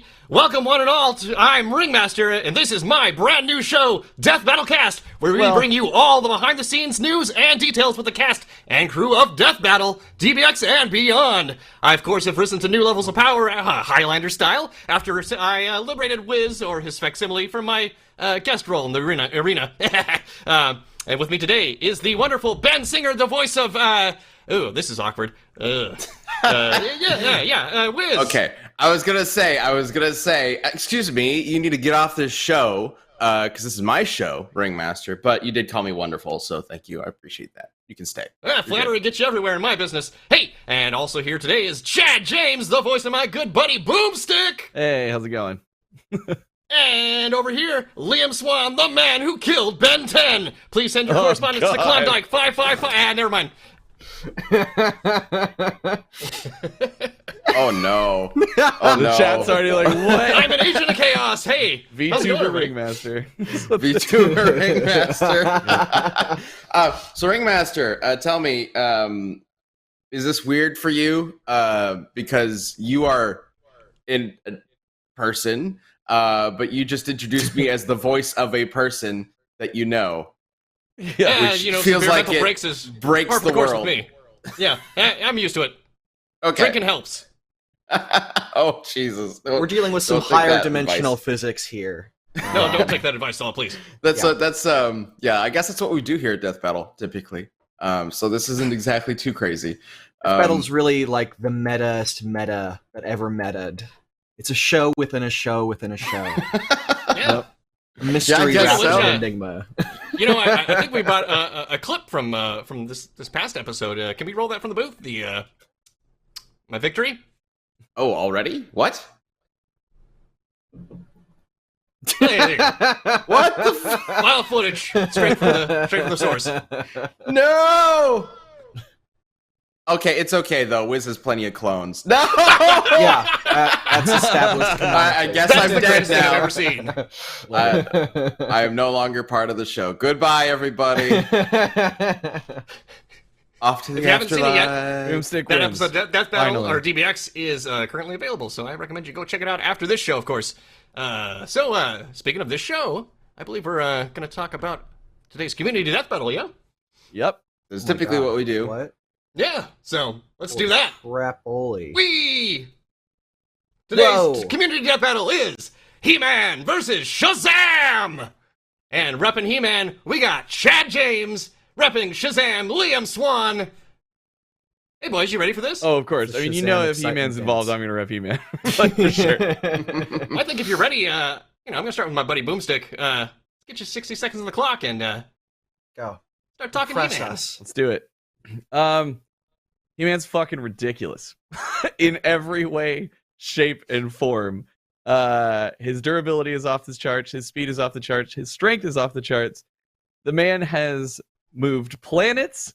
everybody! Welcome one and all I'm Ringmaster, and this is my brand new show, Death Battle Cast, where we bring you all the behind-the-scenes news and details with the cast and crew of Death Battle, DBX, and beyond. I, of course, have risen to new levels of power, Highlander style, after I liberated Wiz, or his facsimile, from my guest role in the arena. And with me today is the wonderful Ben Singer, the voice of, ooh, this is awkward. Wiz. Okay, I was gonna say, excuse me, you need to get off this show, because this is my show, Ringmaster, but you did call me wonderful, so thank you, I appreciate that. You can stay. Flattery gets you everywhere in my business. Hey, and also here today is Chad James, the voice of my good buddy Boomstick. Hey, how's it going? And over here, Liam Swan, the man who killed Ben 10. Please send your correspondence to Klondike 555. Never mind. Oh no! Oh no! The chat's already like, what? I'm an agent of chaos. Hey, VTuber Ringmaster. VTuber Ringmaster. So Ringmaster, tell me, is this weird for you? Because you are in a person, but you just introduced me as the voice of a person that you know. Yeah, which feels like it breaks the world. With me. Yeah, I'm used to it. Okay. Drinking helps. Oh, Jesus. We're dealing with some higher dimensional physics here. No, don't take that advice, please. That's I guess that's what we do here at Death Battle, typically. So this isn't exactly too crazy. Death Battle's really like the meta-est meta that ever meta'd. It's a show within a show within a show. Yeah. Yep. Mystery wrapped in enigma. You know, I think we brought a clip from this past episode. Can we roll that from the booth? My victory? Oh, already? What? Hey, What the file footage straight from the source. No! Okay, it's okay though. Wiz has plenty of clones. No! Yeah, that's established. I guess That's I'm the dead greatest thing I've now. ever seen. I am no longer part of the show. Goodbye, everybody. Off to the If you haven't seen it yet, Boomstick that wins. episode, Death Battle, Finally. or DBX, is currently available, so I recommend you go check it out after this show, of course. So, speaking of this show, I believe we're going to talk about today's Community Death Battle, yeah? Yep. This is typically what we do. What? Yeah, so let's do that. Crap-oli. Today's Community Death Battle is HeMan versus Shazam! And repping HeMan, we got Chad James, repping Shazam, Liam Swan. Hey boys, you ready for this? Oh, of course. I mean, you know, if He-Man's involved, I'm gonna rep He-Man. Like, for sure. I think if you're ready, I'm gonna start with my buddy Boomstick. Get you 60 seconds on the clock and Go. start talking Press HeMan. us. Let's do it. He-Man's fucking ridiculous in every way, shape, and form. His durability is off the charts. His speed is off the charts. His strength is off the charts. The man has moved planets.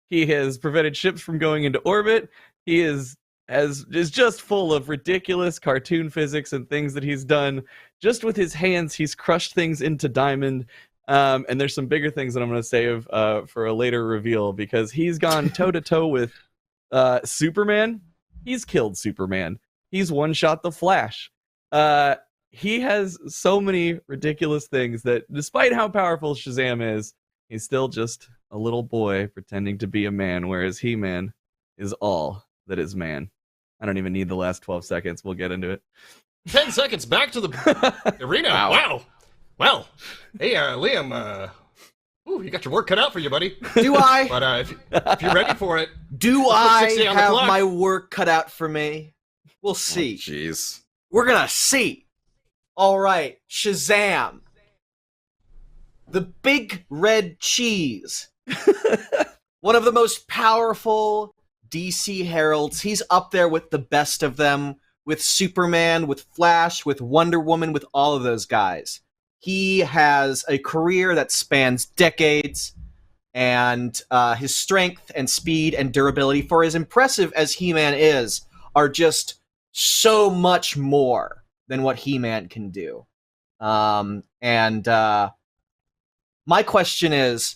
He has prevented ships from going into orbit. He is just full of ridiculous cartoon physics and things that he's done. Just with his hands, he's crushed things into diamond. And there's some bigger things that I'm going to save for a later reveal, because he's gone toe-to-toe with Superman. He's killed Superman. He's one-shot the Flash. He has so many ridiculous things that, despite how powerful Shazam is, he's still just a little boy pretending to be a man, whereas He-Man is all that is man. I don't even need the last 12 seconds. We'll get into it. 10 seconds back to the arena. Wow. Well, hey, Liam, you got your work cut out for you, buddy. Do I? But if you're ready for it, Do put I 60 on the have clock. my work cut out for me? We'll see. Jeez. We're gonna see. All right, Shazam. The big red cheese. One of the most powerful DC heralds. He's up there with the best of them, with Superman, with Flash, with Wonder Woman, with all of those guys. He has a career that spans decades, and his strength and speed and durability, for as impressive as He-Man is, are just so much more than what He-Man can do. My question is,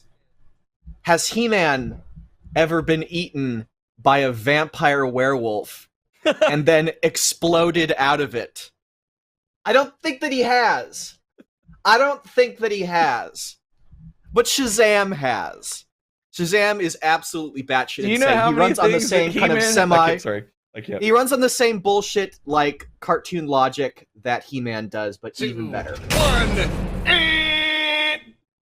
has He-Man ever been eaten by a vampire werewolf and then exploded out of it I don't think that he has. I don't think that he has. But Shazam has. Shazam is absolutely batshit Do you know insane. how He many runs on the things same that kind of He-Man- semi. Okay, sorry. I can't. He runs on the same bullshit like cartoon logic that He-Man does, but even better. 1,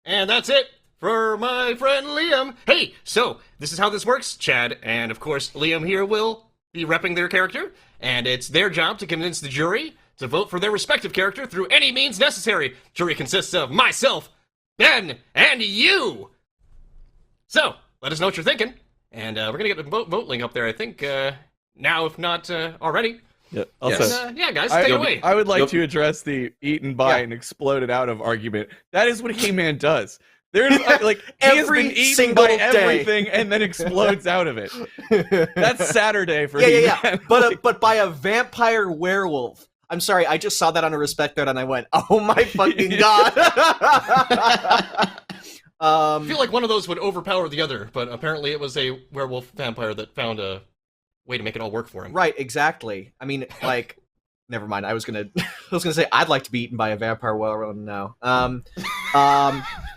and that's it for my friend Liam. Hey, so this is how this works, Chad, and of course Liam here will be repping their character, and it's their job to convince the jury to vote for their respective character through any means necessary. Jury consists of myself, Ben, and you. So, let us know what you're thinking, and we're gonna get the vote link up there, I think, now, if not already. Yeah. Also, Yes. Yeah, guys, take it away. I would like to address the eaten by and exploded out of argument. That is what He-Man does. There's like he has Every been eaten single by day. everything and then explodes out of it. That's Saturday for Yeah. He-Man. But by a vampire werewolf. I'm sorry, I just saw that on a respect thread and I went, oh my fucking god. I feel like one of those would overpower the other, but apparently it was a werewolf vampire that found a way to make it all work for him. Right, exactly. I mean, like, never mind. I was gonna say I'd like to be eaten by a vampire werewolf now.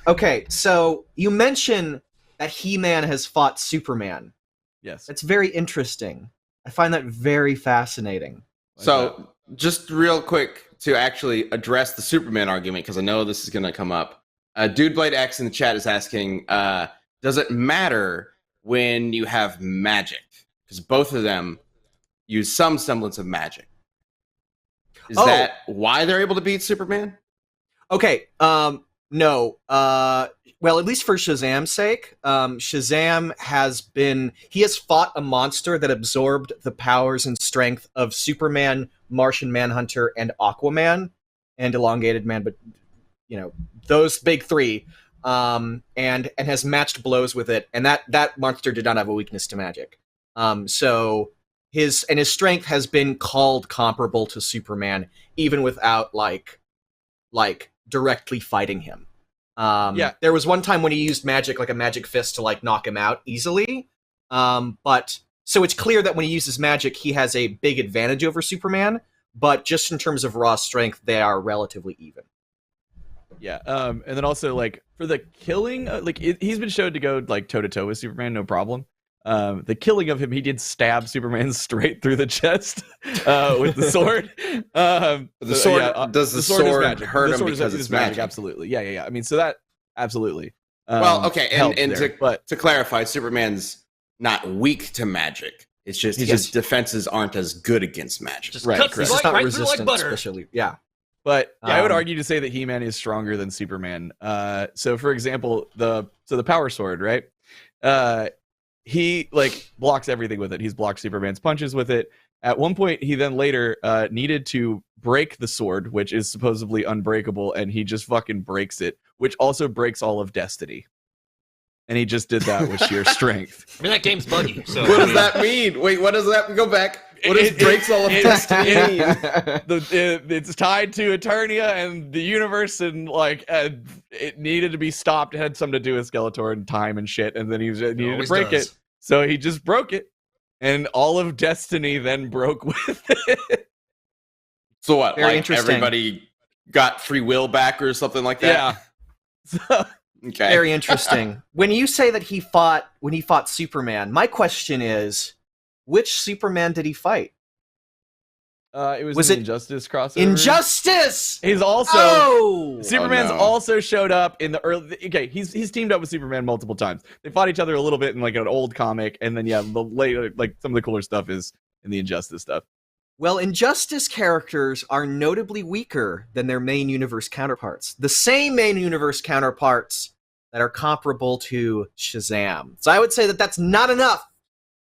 Okay, so you mentioned that He-Man has fought Superman. Yes. That's very interesting. I find that very fascinating. So, just real quick to actually address the Superman argument, because I know this is going to come up. Dude Blade X in the chat is asking, does it matter when you have magic? Because both of them use some semblance of magic. Is that why they're able to beat Superman? Okay, no. Well, at least for Shazam's sake, Shazam has fought a monster that absorbed the powers and strength of Superman, Martian Manhunter, and Aquaman, and Elongated Man, but, you know, those big three, and has matched blows with it, and that monster did not have a weakness to magic. So his strength has been called comparable to Superman, even without like directly fighting him. There was one time when he used magic, like a magic fist, to like knock him out easily. But so it's clear that when he uses magic, he has a big advantage over Superman. But just in terms of raw strength, they are relatively even. Yeah. And then also like for the killing, he's been shown to go like toe to toe with Superman, no problem. The killing of him, he did stab Superman straight through the chest with the sword. Does the sword hurt him because it's magic? Absolutely. Yeah. I mean, so that absolutely. Well, okay, and there, to clarify, Superman's not weak to magic. It's just his defenses aren't as good against magic. Just Right, cuts correct. right, It's not right through like resistant, butter. especially. Yeah. But yeah, I would argue to say that He-Man is stronger than Superman. So for example, the power sword, right? He like blocks everything with it. He's blocked Superman's punches with it. At one point, he then later needed to break the sword, which is supposedly unbreakable, and he just fucking breaks it, which also breaks all of Destiny. And he just did that with sheer strength. I mean, that game's buggy. So What does that mean? Wait, what does that go back? What does breaks all of Destiny mean? It's tied to Eternia and the universe, and like it needed to be stopped. It had something to do with Skeletor and time and shit, and then he needed to break it. So he just broke it, and all of Destiny then broke with it. So what? Very like interesting. Everybody got free will back or something like that? Yeah. So, Okay. Very interesting. When you say that he fought Superman, my question is, which Superman did he fight? it was Was an it Injustice crossover. Injustice! He's also Superman's Oh, no. also showed up in the early. Okay, he's teamed up with Superman multiple times. They fought each other a little bit in like an old comic, and then the later, like some of the cooler stuff is in the Injustice stuff. Well, Injustice characters are notably weaker than their main universe counterparts. The same main universe counterparts that are comparable to Shazam. So I would say that that's not enough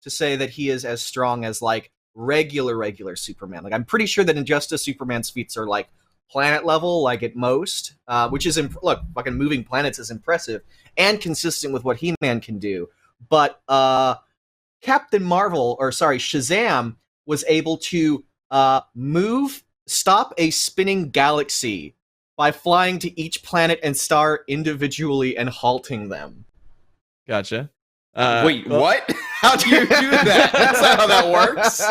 to say that he is as strong as like regular Superman. Like I'm pretty sure that Injustice Superman's feats are like planet level, like at most, which is look, fucking moving planets is impressive and consistent with what He-Man can do. But Shazam was able to stop a spinning galaxy by flying to each planet and star individually and halting them. Gotcha. Wait, what? How do you do that? That's not how that works.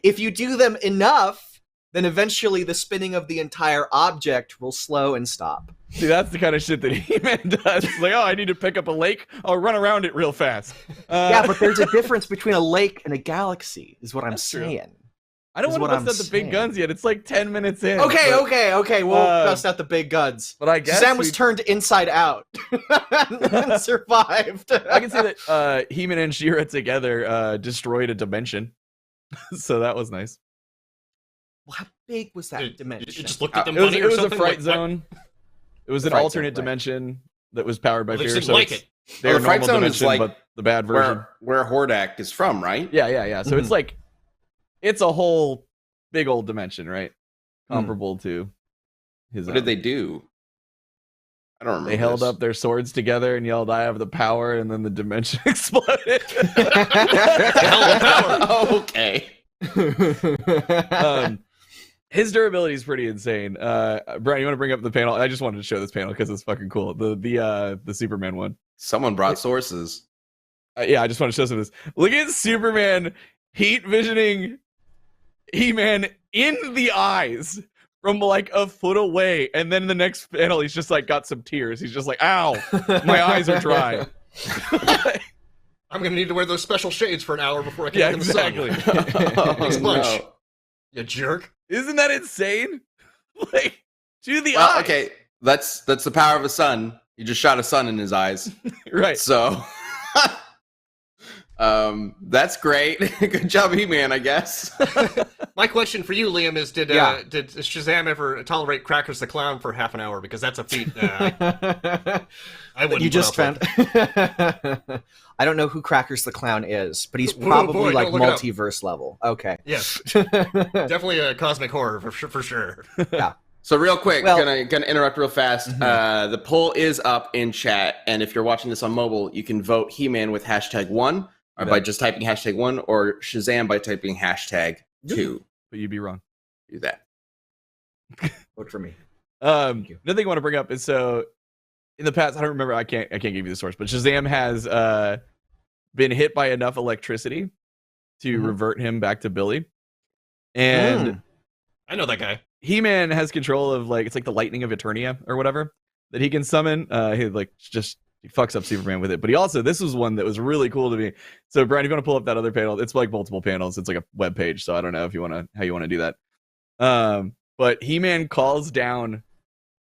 If you do them enough, then eventually the spinning of the entire object will slow and stop. See, that's the kind of shit that He-Man does. It's like, oh, I need to pick up a lake. I'll run around it real fast. Yeah, but there's a difference between a lake and a galaxy, is what I'm That's true. saying. I don't want to bust out the big guns yet. It's like 10 minutes in. Okay, but, okay. We'll bust out the big guns. But I guess Shazam was turned inside out and survived. I can see that He-Man and She-Ra together destroyed a dimension. So that was nice. Well, how big was that dimension? You just looked at them It was, funny it or was a something? fright zone. It was an Fright alternate zone, right. dimension that was powered by Well, they fear. just So didn't like it's it. their Well, the fright normal zone is dimension, like but the bad version. where Hordak is from, right? Yeah. So it's like, it's a whole big old dimension, right? Comparable to his What own. did they do? I don't remember. They held this. up their swords together and yelled, "I have the power," and then the dimension exploded. Okay. His durability is pretty insane. Brian, you want to bring up the panel? I just wanted to show this panel because it's fucking cool. The Superman one. Someone brought sources. Yeah, I just want to show some of this. Look at Superman heat visioning He-Man in the eyes from like a foot away, and then the next panel he's just like got some tears. He's just like, "Ow, my eyes are dry." I'm gonna need to wear those special shades for an hour before I can Yeah, get in the sun. exactly. Thanks a Oh, bunch. no. You jerk. Isn't that insane? Like, to the Well, eyes. okay, that's the power of a sun. You just shot a sun in his eyes. Right. So that's great. Good job, He-Man, I guess. My question for you, Liam, is did Yeah. did Shazam ever tolerate Crackers the Clown for half an hour? Because that's a feat I wouldn't. You just put up found. I don't know who Crackers the Clown is, but he's Oh, probably boy, like don't look it up. multiverse level. Okay. with. Yes, definitely a cosmic horror for sure. So real quick, Well- gonna interrupt real fast. The poll is up in chat, and if you're watching this on mobile, you can vote He-Man with #1, or by just typing #1, or Shazam by typing #2. But you'd be wrong. Do that. Vote for me. you. Another thing I want to bring up is, so in the past, I don't remember, I can't give you the source, but Shazam has been hit by enough electricity to revert him back to Billy. And I know that guy. He-Man has control of, like, it's like the lightning of Eternia or whatever that he can summon. He fucks up Superman with it. But he also, this was one that was really cool to me. So Brian, if you want to pull up that other panel, it's like multiple panels. It's like a web page. So I don't know if you want to, how you want to do that. But He-Man calls down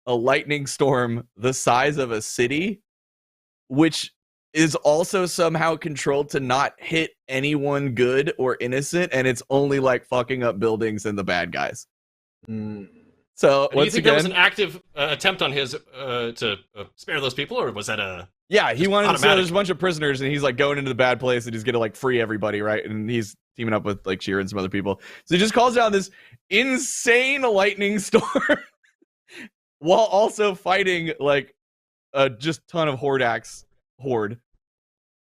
a lightning storm the size of a city, which is also somehow controlled to not hit anyone good or innocent. And it's only like fucking up buildings and the bad guys. So Do you once think that was again, an active attempt on his to spare those people, or was that a? yeah, he wanted to. So automatic? there's a bunch of prisoners, and he's like going into the bad place, and he's gonna like free everybody, right? And he's teaming up with like She-Ra and some other people. So he just calls down this insane lightning storm, while also fighting like a just ton of horde.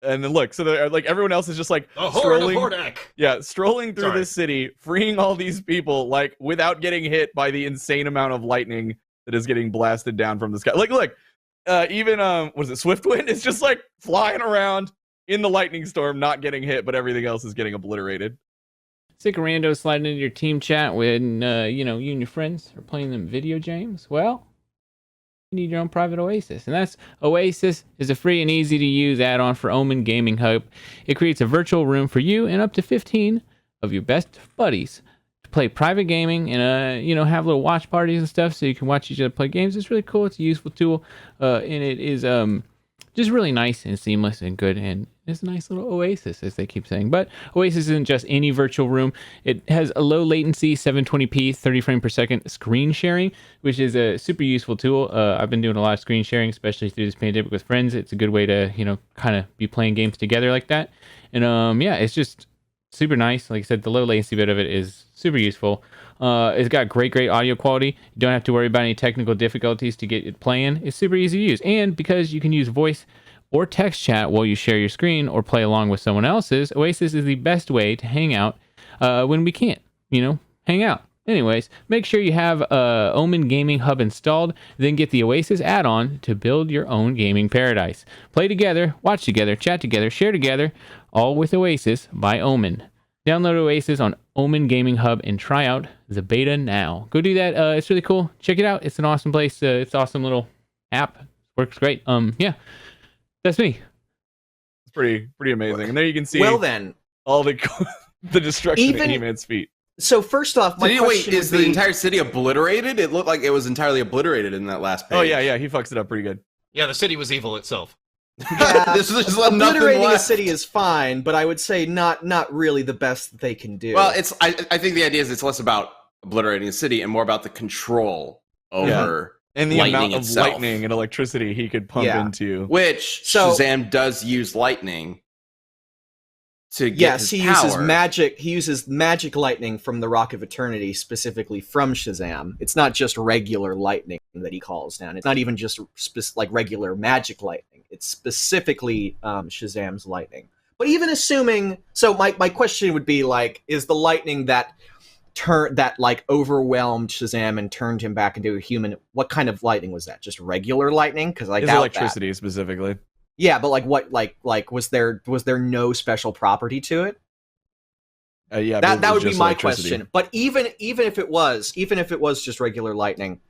And then look, so they're, like everyone else is just like A horde of strolling. Hordak. Yeah, strolling through Sorry. this city, freeing all these people, like, without getting hit by the insane amount of lightning that is getting blasted down from the sky. Like, look, even, what is it, Swiftwind is just, like, flying around in the lightning storm, not getting hit, but everything else is getting obliterated. Sick of rando sliding into your team chat when, you and your friends are playing them video games? Well, you need your own private Oasis. And that's Oasis is a free and easy to use add-on for Omen Gaming Hub. It creates a virtual room for you and up to 15 of your best buddies to play private gaming and, have little watch parties and stuff so you can watch each other play games. It's really cool. It's a useful tool. And it is just really nice and seamless and good. And it's a nice little oasis, as they keep saying. But Oasis isn't just any virtual room. It has a low latency, 720p, 30 frame per second screen sharing, which is a super useful tool. I've been doing a lot of screen sharing, especially through this pandemic with friends. It's a good way to, kind of be playing games together like that. And it's just super nice. Like I said, the low latency bit of it is super useful. It's got great audio quality. You don't have to worry about any technical difficulties to get it playing. It's super easy to use. And because you can use voice or text chat while you share your screen or play along with someone else's, Oasis is the best way to hang out when we can't, hang out. Anyways, make sure you have Omen Gaming Hub installed, then get the Oasis add-on to build your own gaming paradise. Play together, watch together, chat together, share together, all with Oasis by Omen. Download Oasis on Omen Gaming Hub and try out the beta now. Go do that. It's really cool. Check it out. It's an awesome place. It's an awesome little app. Works great. Yeah, that's me. It's pretty amazing. And there you can see Well then, all the the destruction Even- at He-Man's feet. so first off, my Wait, question is would the be, entire city obliterated? It looked like it was entirely obliterated in that last page. Oh yeah, he fucks it up pretty good. Yeah, the city was evil itself. This is just nothing obliterating a left. city is fine, but I would say not really the best that they can do. Well, I think the idea is it's less about obliterating a city and more about the control over And the lightning amount of itself. lightning and electricity he could pump Yeah. into. which So- Shazam does use lightning to get yes, his he power. uses magic. He uses magic lightning from the Rock of Eternity, specifically from Shazam. It's not just regular lightning that he calls down. It's not even just like regular magic lightning. It's specifically Shazam's lightning. But even assuming, so my question would be like, is the lightning that like overwhelmed Shazam and turned him back into a human? What kind of lightning was that? Just regular lightning? Because I His doubt electricity specifically. that. Yeah, but like what? Like was there no special property to it? Yeah, but it That was would be just my electricity. question. But even if it was just regular lightning,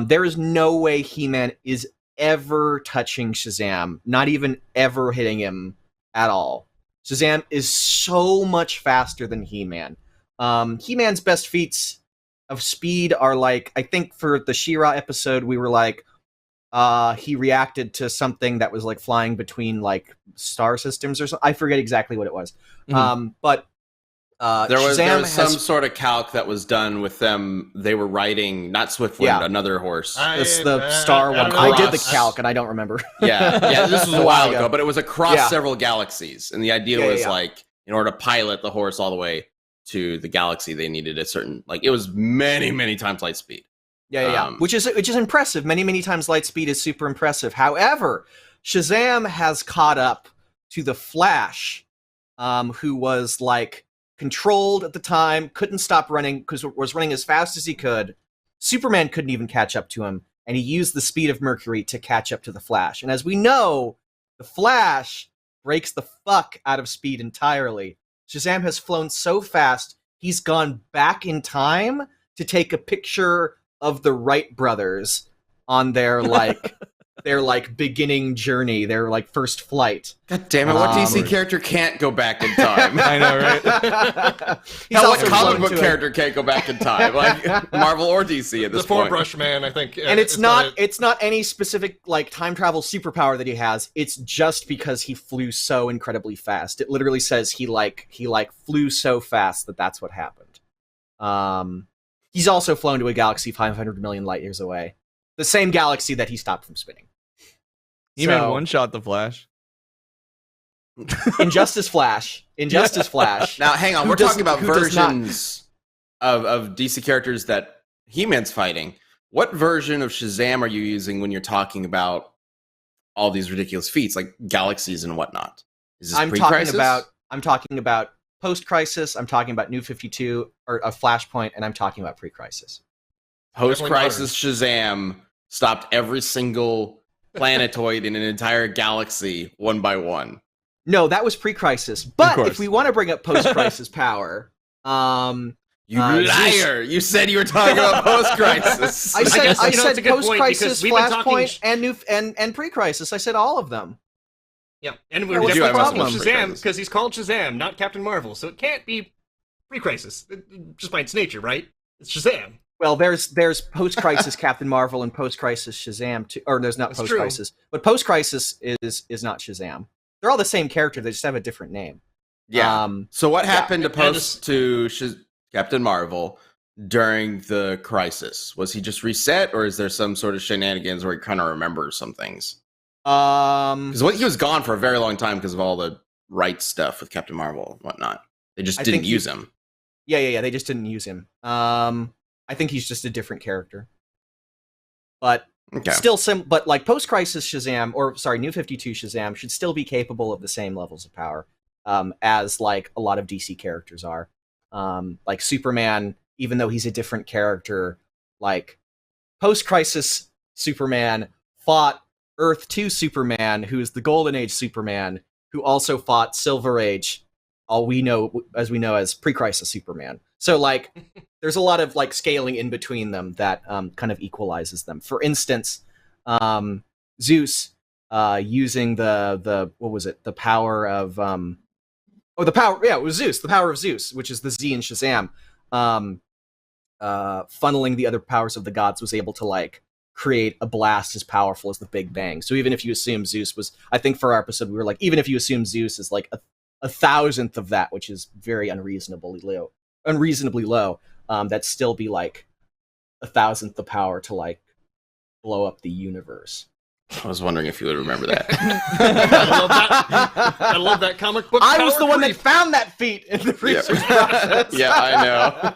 there is no way He-Man is ever touching Shazam, not even ever hitting him at all. Shazam is so much faster than He-Man. He-Man's best feats of speed are like, I think for the She-Ra episode, we were like, he reacted to something that was like flying between like star systems or something. I forget exactly what it was. Mhm. But There was Shazam some has sort of calc that was done with them. They were riding not Swiftwind, Yeah. another horse. it's the star one. don't know. I did the Cross. calc and I don't remember. Yeah, this was a while ago, but it was across Yeah. several galaxies, and the idea Yeah, was yeah. like, in order to pilot the horse all the way to the galaxy, they needed a certain, like, it was many times light speed. Yeah. Which is impressive. Many times light speed is super impressive. However, Shazam has caught up to the Flash, who was like controlled at the time, couldn't stop running because was running as fast as he could. Superman couldn't even catch up to him, and he used the speed of Mercury to catch up to the Flash. And as we know, the Flash breaks the fuck out of speed entirely. Shazam has flown so fast, he's gone back in time to take a picture of the Wright brothers on their beginning journey, their like first flight. God damn it! What DC Um, character can't go back in time? I know, right? He's Hell, what also comic flown book to a- character can't go back in time? Like Marvel or DC at The this four point. brush man, I think. And it's not any specific like time travel superpower that he has. It's just because he flew so incredibly fast. It literally says he flew so fast that's what happened. He's also flown to a galaxy 500 million light years away, the same galaxy that he stopped from spinning. He-Man So- one-shot the Flash. Injustice Flash. Now, hang on. Who We're does- talking about who does not- versions of DC characters that He-Man's fighting. What version of Shazam are you using when you're talking about all these ridiculous feats, like galaxies and whatnot? Is this I'm pre-crisis? talking about post-crisis. I'm talking about New 52 or a Flashpoint, and I'm talking about pre-crisis. Post-crisis Shazam stopped every single planetoid in an entire galaxy one by one. No, that was pre-crisis. But course. if we want to bring up post-crisis power, You Zeus- liar! You said you were talking about post-crisis. I said guess, I you know, said it's a good point, post-crisis, because we've been talking- Flashpoint, and pre-crisis. I said all of them. Yeah, and Yeah, we're what's just the talking problem? Shazam because he's called Shazam, not Captain Marvel, so it can't be pre-crisis, just by its nature, right? It's Shazam. Well, there's post-crisis Captain Marvel and post-crisis Shazam too, or there's not That's post-crisis, but post-crisis is not Shazam. They're all the same character. They just have a different name. Yeah. So what happened to and it's- Captain Marvel during the crisis? Was he just reset, or is there some sort of shenanigans where he kind of remembers some things? Because he was gone for a very long time because of all the right stuff with Captain Marvel and whatnot. They just I didn't think use him. Yeah. They just didn't use him. I think he's just a different character. But Okay. still but like post-crisis Shazam, or sorry, New 52 Shazam should still be capable of the same levels of power as like a lot of DC characters are. Like Superman, even though he's a different character, like post-crisis Superman fought Earth 2 Superman, who is the Golden Age Superman, who also fought Silver Age all we know as pre-crisis Superman. So like there's a lot of like scaling in between them that kind of equalizes them. For instance, Zeus using the what was it? The power of it was Zeus, the power of Zeus, which is the Z in Shazam. Funneling the other powers of the gods, was able to like create a blast as powerful as the Big Bang. So even if you assume Zeus was, I think for our episode we were like, even if you assume Zeus is like a thousandth of that, which is very unreasonably low, that'd still be like a thousandth the power to like blow up the universe. I was wondering if you would remember that. I love that comic book. I was the one that creep. found that feat in the research process. Yeah, I know.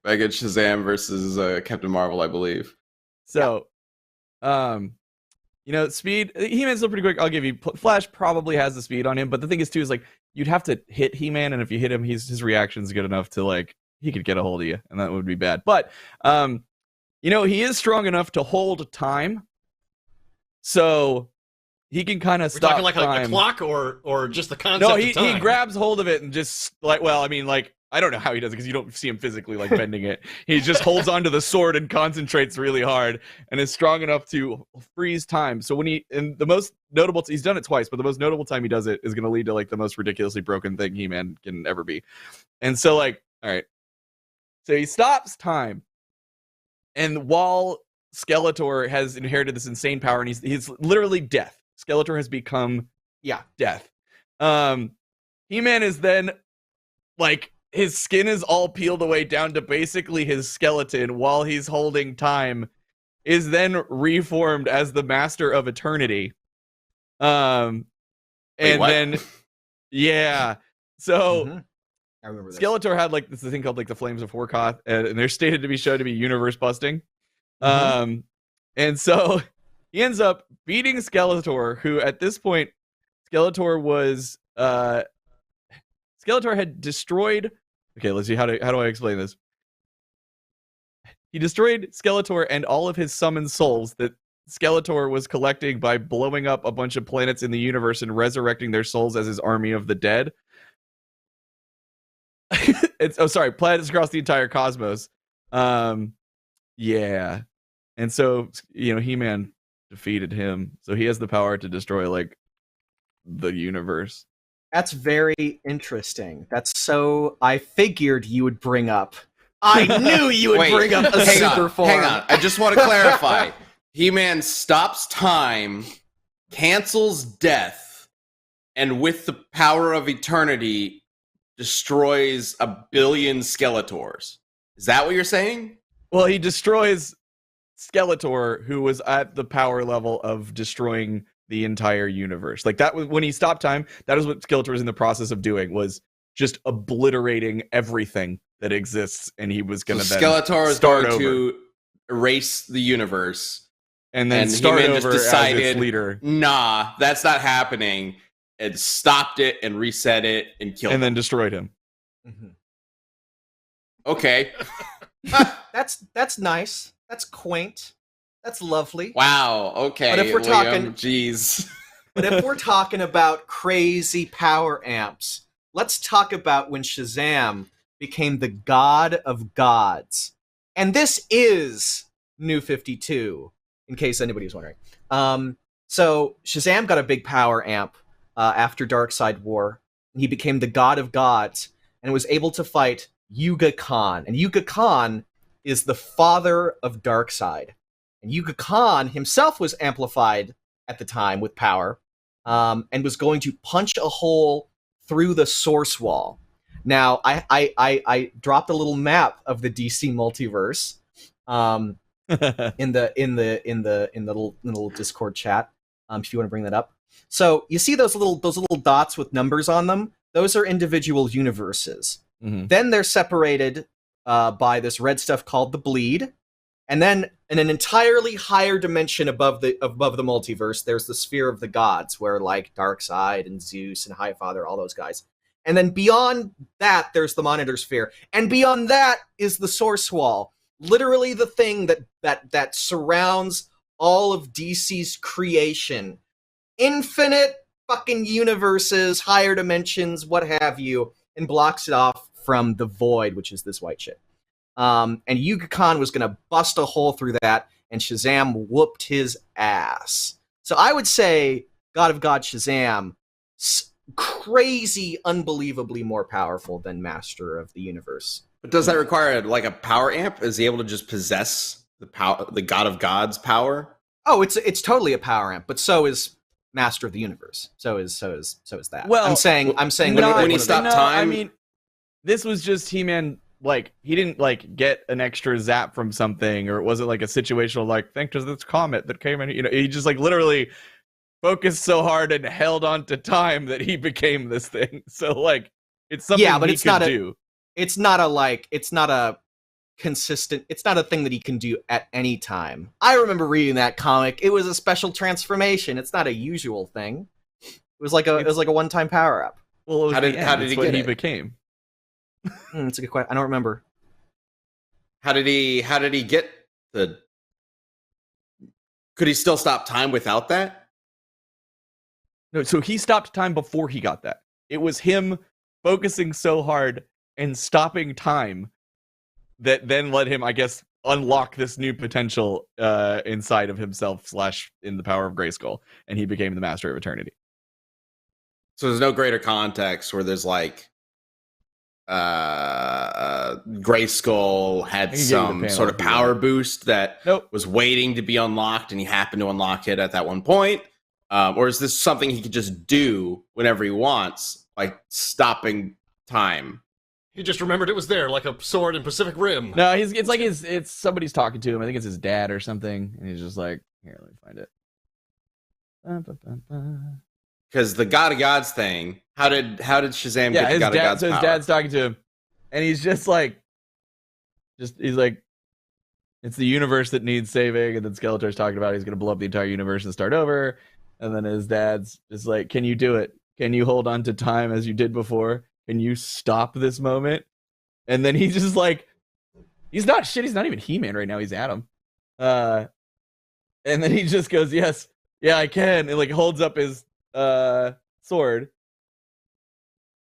Back at Shazam versus Captain Marvel, I believe. So, speed. He-Man's still pretty quick. I'll give you. Flash probably has the speed on him, but the thing is too is like you'd have to hit He-Man, and if you hit him, his reaction's good enough to like he could get a hold of you, and that would be bad. But he is strong enough to hold time, so he can kind of stop talking like time. a clock or just the concept. No, of time? he grabs hold of it and just like, well, I mean, like, I don't know how he does it because you don't see him physically like bending it. He just holds onto the sword and concentrates really hard and is strong enough to freeze time. So and the most notable, he's done it twice, but the most notable time he does it is going to lead to like the most ridiculously broken thing He-Man can ever be. And so like, all right, so he stops time, and while Skeletor has inherited this insane power and he's literally death. Skeletor has become death. He-Man is then like, his skin is all peeled away down to basically his skeleton while he's holding time, is then reformed as the Master of Eternity. And then, yeah. So I remember this. Skeletor had like this thing called like the Flames of Horkoth, and they're stated to be shown to be universe busting. And so he ends up beating Skeletor, who at this point, Skeletor had destroyed. Okay, let's see. How do I explain this? He destroyed Skeletor and all of his summoned souls that Skeletor was collecting by blowing up a bunch of planets in the universe and resurrecting their souls as his army of the dead. Planets across the entire cosmos. Yeah. And so, He-Man defeated him. So he has the power to destroy like the universe. That's very interesting. That's so. I figured you would bring up. I knew you would bring up a super form. Hang on. I just want to clarify. He-Man stops time, cancels death, and with the power of eternity, destroys 1 billion Skeletors. Is that what you're saying? Well, he destroys Skeletor, who was at the power level of destroying the entire universe. Like that was when he stopped time. That is what Skeletor was in the process of doing, was just obliterating everything that exists, and he was going to Skeletor is going to erase the universe, and then start He-Man over just decided, as its leader. Nah, that's not happening, and stopped it and reset it and killed him. Then destroyed him. Okay. That's nice. That's quaint. That's lovely. Wow. Okay. But if we're talking, jeez. But if we're talking about crazy power amps, let's talk about when Shazam became the god of gods. And this is New 52, in case anybody was wondering. So Shazam got a big power amp after Darkseid War. And he became the god of gods and was able to fight Yuga Khan. And Yuga Khan is the father of Darkseid. And Yuga Khan himself was amplified at the time with power, and was going to punch a hole through the source wall. Now, I dropped a little map of the DC multiverse in the little Discord chat, if you want to bring that up. So you see those little dots with numbers on them? Those are individual universes. Then they're separated by this red stuff called the bleed. And then in an entirely higher dimension above the multiverse, there's the sphere of the gods, where like Darkseid and Zeus and Highfather, all those guys. And then beyond that, there's the monitor sphere. And beyond that is the source wall. Literally the thing that surrounds all of DC's creation. Infinite fucking universes, higher dimensions, what have you, and blocks it off from the void, which is this white shit. And Yuga Khan was going to bust a hole through that, and Shazam whooped his ass. So I would say God of God Shazam, crazy, unbelievably more powerful than Master of the Universe. But does that require like a power amp? Is he able to just possess the power, the God of God's power? Oh, it's totally a power amp, but so is Master of the Universe. So is that. Well, I'm saying when he stopped time. I mean, this was just He-Man. Like, he didn't like get an extra zap from something, or it wasn't like a situational like thanks to this comet that came in. You know, he just like literally focused so hard and held on to time that he became this thing. So like, it's something but he it's could not do. It's not a consistent. It's not a thing that he can do at any time. I remember reading that comic. It was a special transformation. It's not a usual thing. It was like a one-time power up. Well, it was How did he get he it? became? It's a good question. I don't remember. How did he get the? Could he still stop time without that? No, so he stopped time before he got that. It was him focusing so hard and stopping time that then let him, I guess, unlock this new potential inside of himself / in the power of Grayskull, and he became the Master of Eternity. So there's no greater context where there's like Grayskull had some sort of power boost that was waiting to be unlocked, and he happened to unlock it at that one point. Or is this something he could just do whenever he wants, like stopping time? He just remembered it was there, like a sword in Pacific Rim. No, it's somebody's talking to him. I think it's his dad or something, and he's just like, here, let me find it. Because the God of Gods thing, how did Shazam get the God of Gods power? So his dad's talking to him, and he's he's like, it's the universe that needs saving, and then Skeletor's talking about he's going to blow up the entire universe and start over, and then his dad's just like, can you do it? Can you hold on to time as you did before? Can you stop this moment? And then he's just like, he's not even He-Man right now, he's Adam. And then he just goes, yes, yeah, I can, and like holds up his sword.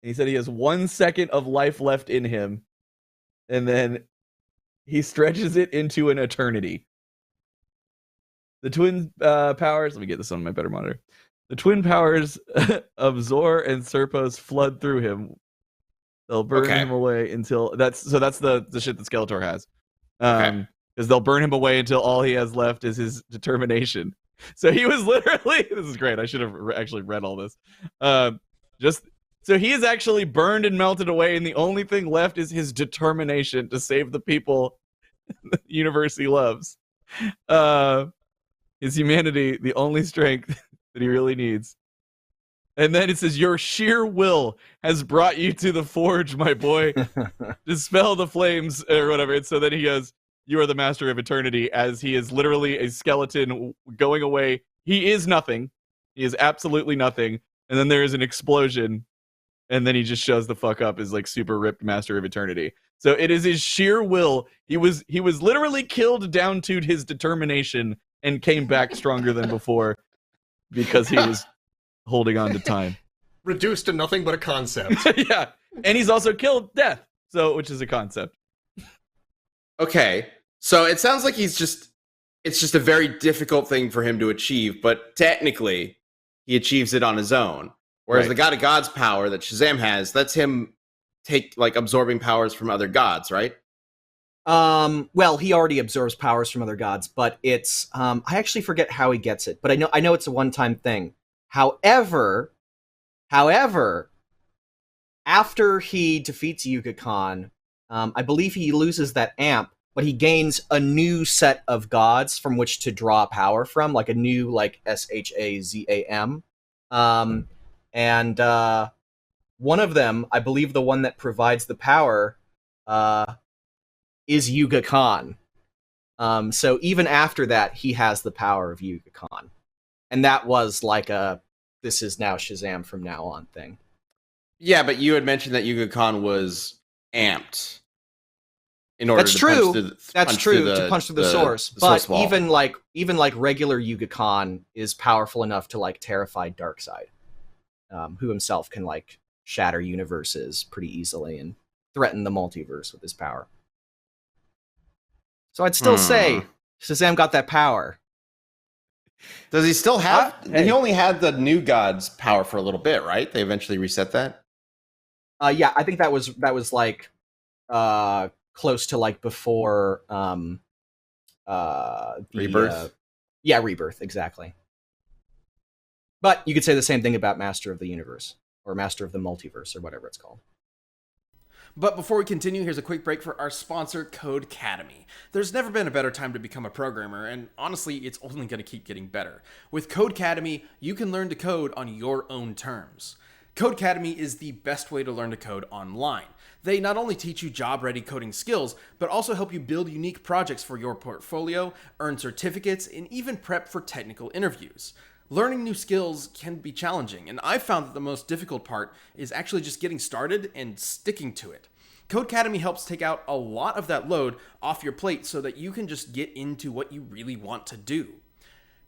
And he said he has 1 second of life left in him, and then he stretches it into an eternity. The twin powers, let me get this on my better monitor. The twin powers of Zor and Serpos flood through him. They'll burn him away until that's the shit that Skeletor has. Because they'll burn him away until all he has left is his determination. So he was literally, this is great. I should have actually read all this. So he is actually burned and melted away, and the only thing left is his determination to save the people the universe he loves. His humanity, the only strength that he really needs. And then it says, your sheer will has brought you to the forge, my boy. Dispel the flames, or whatever. And so then he goes, you are the Master of Eternity, as he is literally a skeleton going away. He is nothing. He is absolutely nothing. And then there is an explosion, and then he just shows the fuck up as like super ripped Master of Eternity. So it is his sheer will. He was literally killed down to his determination and came back stronger than before because he was holding on to time. Reduced to nothing but a concept. Yeah. And he's also killed death, which is a concept. Okay. So it sounds like it's just a very difficult thing for him to achieve, but technically he achieves it on his own. Whereas the God of God's power that Shazam has, that's him absorbing powers from other gods, right? Well, he already absorbs powers from other gods, but it's I actually forget how he gets it, but I know it's a one-time thing. However, after he defeats Yuga Khan, I believe he loses that amp, but he gains a new set of gods from which to draw power from, like a new Shazam. And one of them, I believe the one that provides the power, is Yuga Khan. So even after that, he has the power of Yuga Khan. And that was like this is now Shazam from now on thing. Yeah, but you had mentioned that Yuga Khan was amped in order to punch through the source. But even regular Yuga Khan is powerful enough to terrify Darkseid. who himself can like shatter universes pretty easily and threaten the multiverse with his power. So I'd still say Shazam got that power. Does he still have? Hey. He only had the New Gods power for a little bit, right? They eventually reset that. Yeah, I think that was like close to like before Rebirth? Yeah, Rebirth, exactly. But you could say the same thing about Master of the Universe, or Master of the Multiverse, or whatever it's called. But before we continue, here's a quick break for our sponsor, Codecademy. There's never been a better time to become a programmer, and honestly, it's only going to keep getting better. With Codecademy, you can learn to code on your own terms. Codecademy is the best way to learn to code online. They not only teach you job-ready coding skills, but also help you build unique projects for your portfolio, earn certificates, and even prep for technical interviews. Learning new skills can be challenging, and I've found that the most difficult part is actually just getting started and sticking to it. Codecademy helps take out a lot of that load off your plate so that you can just get into what you really want to do.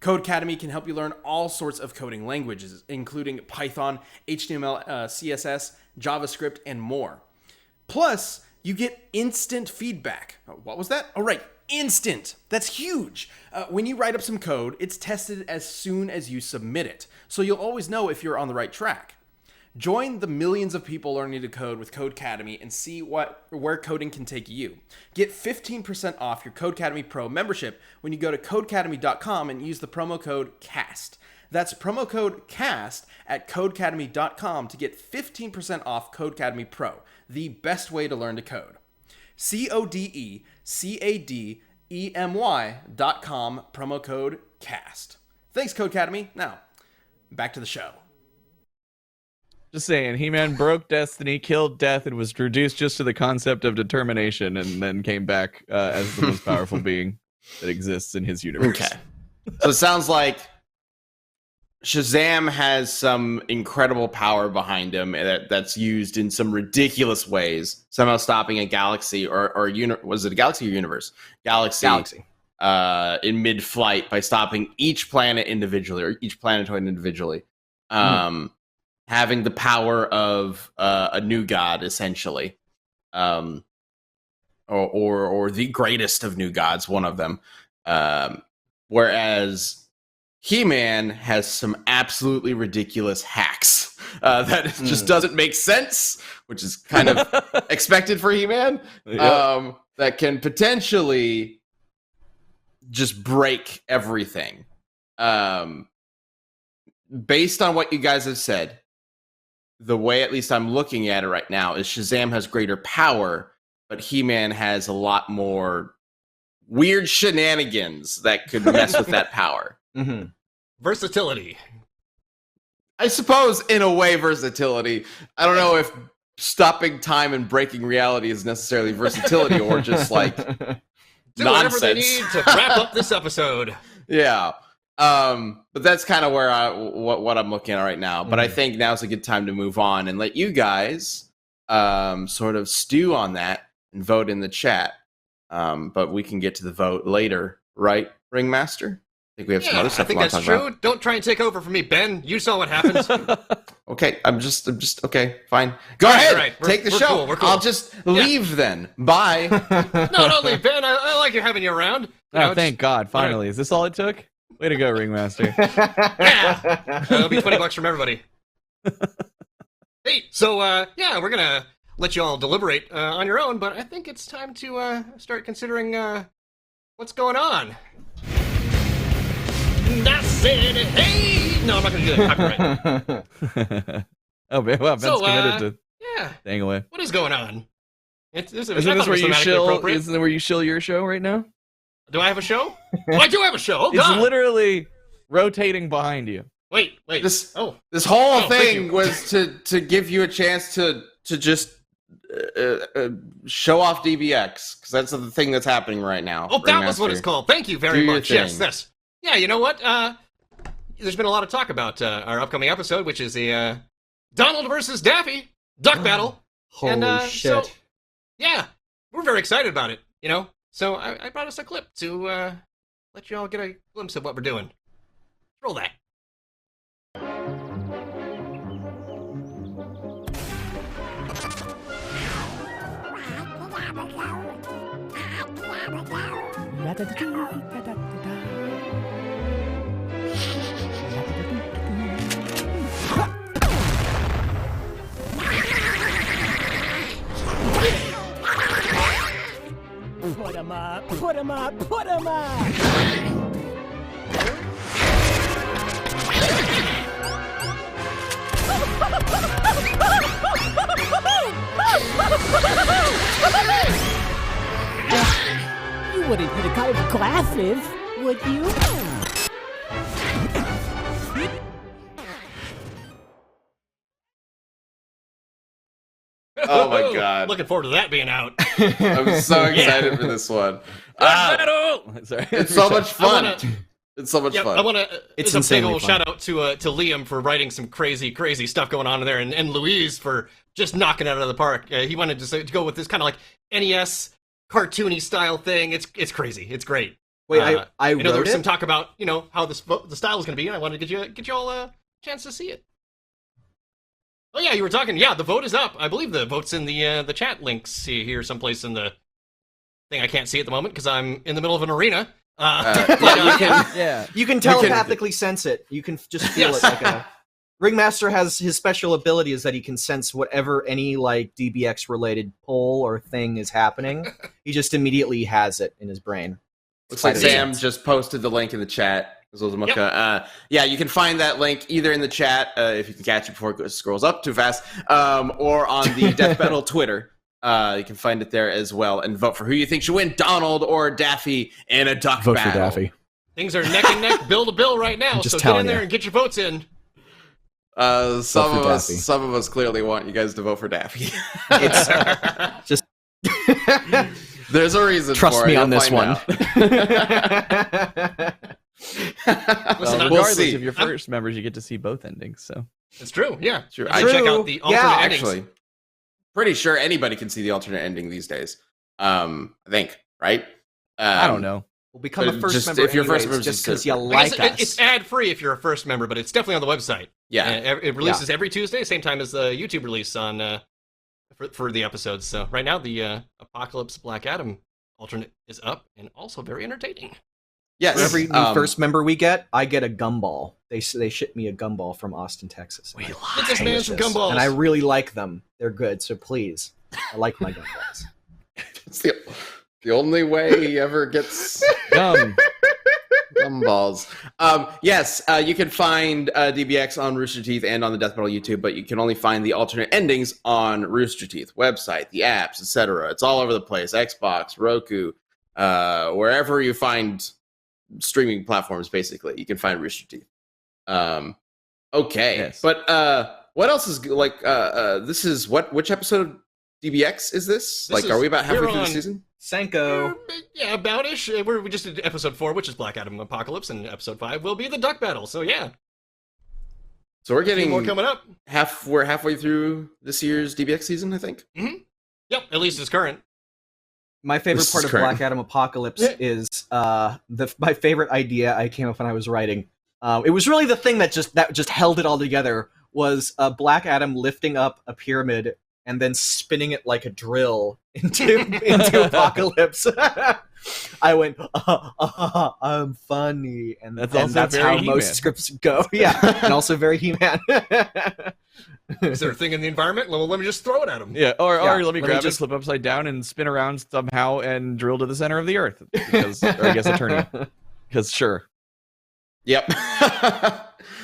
Codecademy can help you learn all sorts of coding languages, including Python, HTML, CSS, JavaScript, and more. Plus, you get instant feedback. What was that? Oh, right. Instant. That's huge. When you write up some code, it's tested as soon as you submit it, so you'll always know if you're on the right track. Join the millions of people learning to code with Codecademy and see where coding can take you. Get 15% off your Codecademy Pro membership when you go to codecademy.com and use the promo code CAST. That's promo code CAST at codecademy.com to get 15% off Codecademy Pro, the best way to learn to code. codecademy.com, promo code CAST. Thanks, Codecademy. Now, back to the show. Just saying, He-Man broke destiny, killed death, and was reduced just to the concept of determination, and then came back as the most powerful being that exists in his universe. Okay. So it sounds like Shazam has some incredible power behind him that's used in some ridiculous ways, somehow stopping a galaxy was it a galaxy or universe? Galaxy. In mid-flight by stopping each planet individually, or each planetoid individually. Having the power of a new god, essentially, or the greatest of new gods, one of them. Whereas He-Man has some absolutely ridiculous hacks that just doesn't make sense, which is kind of expected for He-Man. Yep. That can potentially just break everything. Based on what you guys have said, the way at least I'm looking at it right now is Shazam has greater power, but He-Man has a lot more weird shenanigans that could mess with that power. Mm-hmm. Versatility. I suppose, in a way, versatility. I don't know if stopping time and breaking reality is necessarily versatility or just like Do whatever nonsense. they need to wrap up this episode. Yeah. But that's kind of where what I'm looking at right now. But I think now's a good time to move on and let you guys sort of stew on that and vote in the chat. But we can get to the vote later, right, Ringmaster? I think we have some other stuff I think we want to that's talk true. about. Don't try and take over for me, Ben. You saw what happened. Okay, I'm just okay, fine. Go ahead, right. take the We're show. cool, we're cool. I'll just leave then. Bye. No, don't leave, Ben. I like you having you around. You know, Thank God, finally. Is this all it took? Way to go, Ringmaster. Yeah. It'll be $20 from everybody. Hey, so we're gonna let you all deliberate on your own, but I think it's time to start considering what's going on. I said, hey! No, I'm not gonna do that. Copyright. Oh, man, wow, Ben's So, committed to Yeah. staying away. What is going on? Isn't Isn't this where you shill? Isn't it where you shill your show right now? Do I have a show? Oh, I do have a show. Oh, It's God. literally rotating behind you. Wait. This Oh. this whole thank thing you. was to give you a chance to just show off DBX, because that's the thing that's happening right now. Oh, that was what Ringmaster. it's called. Thank you very Do your much. Yes, thing. yes. Yeah, you know what? There's been a lot of talk about our upcoming episode, which is the Donald versus Daffy duck battle. Holy And, shit. so- Yeah, we're very excited about it, you know? So I brought us a clip to let you all get a glimpse of what we're doing. Roll that. Put 'em up, put 'em up, put 'em up! You wouldn't hit a guy with glasses, would you? Oh my god. Looking forward to that being out. I'm so excited for this one. Sorry. It's so much fun. wanna- It's so much Yep, fun. I want to. It's It's a big insanely old fun. shout out to Liam for writing some crazy stuff going on in there, and Louise for just knocking it out of the park. He wanted to go with this kind of like NES cartoony style thing. It's crazy. It's great. Wait, I know there wrote was some it? talk about how the style is going to be, and I wanted to get you all a chance to see it. Oh yeah, you were talking. Yeah, the vote is up. I believe the vote's in the chat links here someplace in the thing. I can't see at the moment because I'm in the middle of an arena. Yeah. You can telepathically sense it. You can just feel Yes. it. Like a Ringmaster has his special ability is that he can sense whatever any like DBX related poll or thing is happening. He just immediately has it in his brain. Looks like Spider Sam sense. just posted the link in the chat. Yeah, you can find that link either in the chat if you can catch it before it scrolls up too fast, or on the Death Battle Twitter. You can find it there as well, and vote for who you think should win, Donald or Daffy in a duck Vote battle. for Daffy. Things are neck and neck, bill to bill right now. Just So get telling in there you. and get your votes in. Some for Daffy. of us clearly want you guys to vote for Daffy. It's just There's a reason. trust for me it. on You'll this find one. out. Well, Listen, regardless see. of your first members, you get to see both endings. So It's true. Yeah, True. You should check True. out the alternate Yeah, endings. Actually, pretty sure anybody can see the alternate ending these days. I think, right? I don't know. We'll become a But first just- member if you're first anyways, member, just just because sit. you I like guess us. it's ad free if you're a first member, but it's definitely on the website. Yeah. It releases every Tuesday, same time as the YouTube release on for the episodes. So right now, the Apocalypse Black Adam alternate is up and also very entertaining. Yes. For every new first member we get, I get a gumball. They ship me a gumball from Austin, Texas. Get this man some gumballs. And I really like them. They're good, so please. I like my gumballs. It's the only way he ever gets Gum. gumballs. Yes, you can find DBX on Rooster Teeth and on the Death Battle YouTube, but you can only find the alternate endings on Rooster Teeth website, the apps, etc. It's all over the place. Xbox, Roku, wherever you find streaming platforms, basically, you can find Rooster Teeth. Okay, Yes. but what else is like? This is which episode of DBX is this? This Are we about halfway we're through the on- season? Senko. Yeah, about-ish. We just did episode 4, which is Black Adam Apocalypse, and episode 5 will be the Duck Battle. So yeah, So we're a few getting more coming up. we're halfway through this year's DBX season, I think. Yep, at least it's current. My favorite This part is of current. Black Adam Apocalypse Yeah. is my favorite idea I came up when I was writing. It was really the thing that just held it all together was Black Adam lifting up a pyramid and then spinning it like a drill into Apocalypse. I went, I'm funny, and That's and also that's very how most He-Man. scripts go. Yeah, and also very He-Man. Is there a thing in the environment? Well, let me just throw it at him. Yeah, or Yeah, let me let me grab just- it, flip upside down, and spin around somehow and drill to the center of the earth. Because, or I guess Eternia. Because sure. Yep.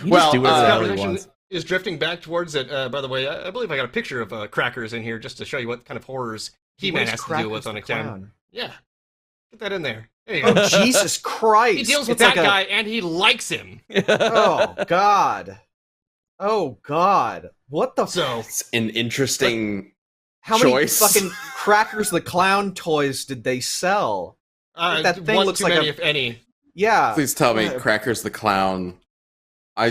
You well, just do whatever This the hell he conversation wants. is drifting back towards it. By the way, I believe I got a picture of Crackers in here just to show you what kind of horrors He-Man Where's has to deal Crackers with on the a town. Clown? Yeah, get that in there. There you go. Oh Jesus Christ! He deals with It's that like a- guy, and he likes him. Oh God! Oh God! What the? So it's an interesting How choice. many fucking Crackers the Clown toys did they sell? That thing one looks too like many, a- if any. Yeah. Please tell me, Yeah. Crackers the Clown.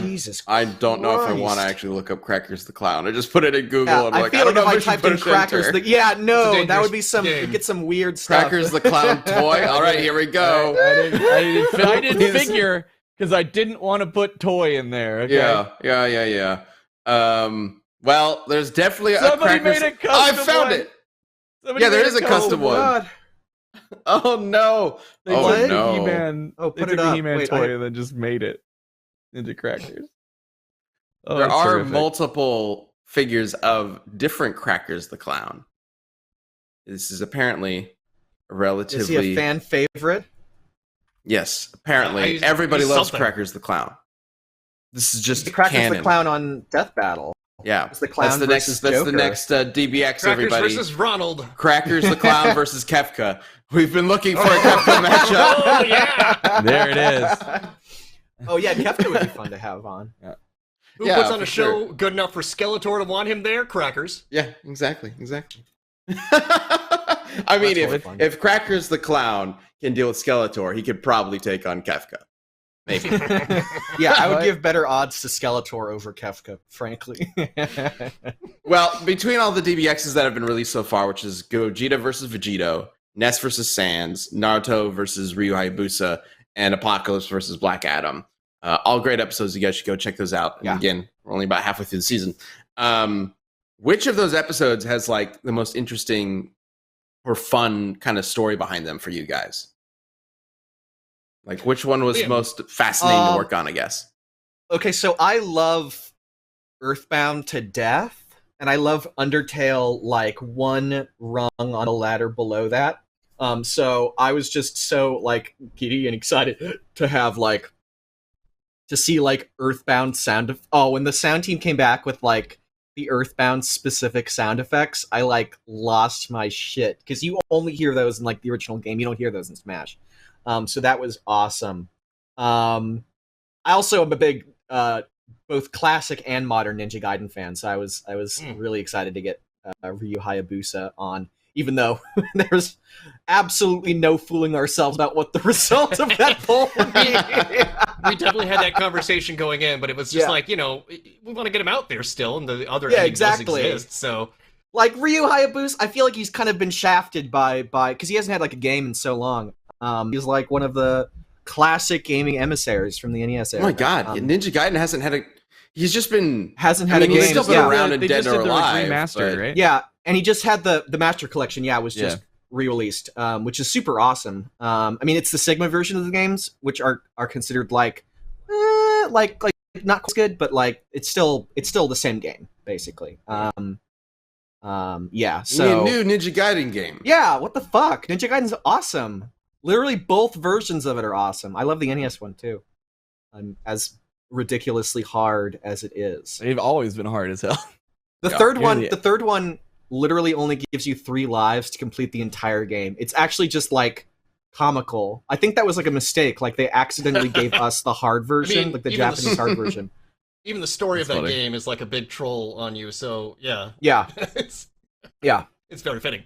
Jesus. I don't know if I want to Christ. actually look up Crackers the Clown. I just put it in Google Yeah, and I like, feel I don't like know if I if I should typed in push Crackers, enter. yeah, no, It's a that would dangerous be some. game. Get some weird stuff. Crackers the Clown toy. All right, here we go. I didn't Please. figure because I didn't want to put toy in there. Okay? Yeah. Well, there's definitely a Somebody Crackers. made a I custom found one. it. Somebody Yeah, there made is a custom one. God. Oh no! They Oh took the no! He-Man. Oh, They put took it the up. He-Man Wait, toy and then just made it into crackers. Oh, There it's are terrific. multiple figures of different Crackers the Clown. This is apparently a relatively. Is he a fan favorite? Yes, apparently He's everybody loves something. Crackers the Clown. This is just The Crackers canon. the Clown on Death Battle. Yeah, It's the Clown that's the next. versus That's the Joker. next DBX. Crackers everybody, versus Ronald. Crackers the Clown versus Kefka. We've been looking for a Kefka matchup. Oh yeah. There it is. Oh yeah, Kefka would be fun to have on. Who Yeah, puts on for a show sure. good enough for Skeletor to want him there? Crackers. Yeah, exactly. I mean, That's really fun. if Crackers the Clown can deal with Skeletor, he could probably take on Kefka. Maybe. Yeah, I would give better odds to Skeletor over Kefka, frankly. Well, between all the DBXs that have been released so far, which is Gogeta versus Vegito, Ness versus Sans, Naruto versus Ryu Hayabusa, and Apocalypse versus Black Adam, all great episodes. You guys should go check those out. And Yeah. again, we're only about halfway through the season. Which of those episodes has like the most interesting or fun kind of story behind them for you guys? Like, which one was Liam. most fascinating to work on, I guess? Okay, so I love Earthbound to death, and I love Undertale like one rung on the ladder below that. So I was just so like giddy and excited to have like to see like Earthbound when the sound team came back with like the Earthbound specific sound effects, I like lost my shit because you only hear those in like the original game. You don't hear those in Smash. So that was awesome. I also am a big both classic and modern Ninja Gaiden fan, so I was really excited to get Ryu Hayabusa on, even though there's absolutely no fooling ourselves about what the result of that poll would be. We definitely had that conversation going in, but it was just Yeah. like, we want to get him out there still, and the other Yeah, ending exactly. does exist, so... Like Ryu Hayabusa, I feel like he's kind of been shafted by because he hasn't had like a game in so long. He's like one of the classic gaming emissaries from the NES Oh era. my god, Ninja Gaiden hasn't had a. He's just been. Hasn't had I mean, a he's game. still been Yeah. around and They dead just or did the like, alive. remaster, but- right? Yeah, and he just had the Master Collection. Yeah, it was just re-released, which is super awesome. I mean, it's the Sigma version of the games, which are considered like not as good, but like it's still the same game basically. Yeah, You need so a new Ninja Gaiden game. yeah, what the fuck? Ninja Gaiden's awesome. Literally, both versions of it are awesome. I love the NES one too, as ridiculously hard as it is. They've always been hard as hell. The Yeah, third one literally only gives you 3 lives to complete the entire game. It's actually just like comical. I think that was like a mistake. Like they accidentally gave us the hard version, like the even Japanese hard version. Even the story That's of that funny. game is like a big troll on you, so yeah. Yeah, it's yeah. it's very fitting.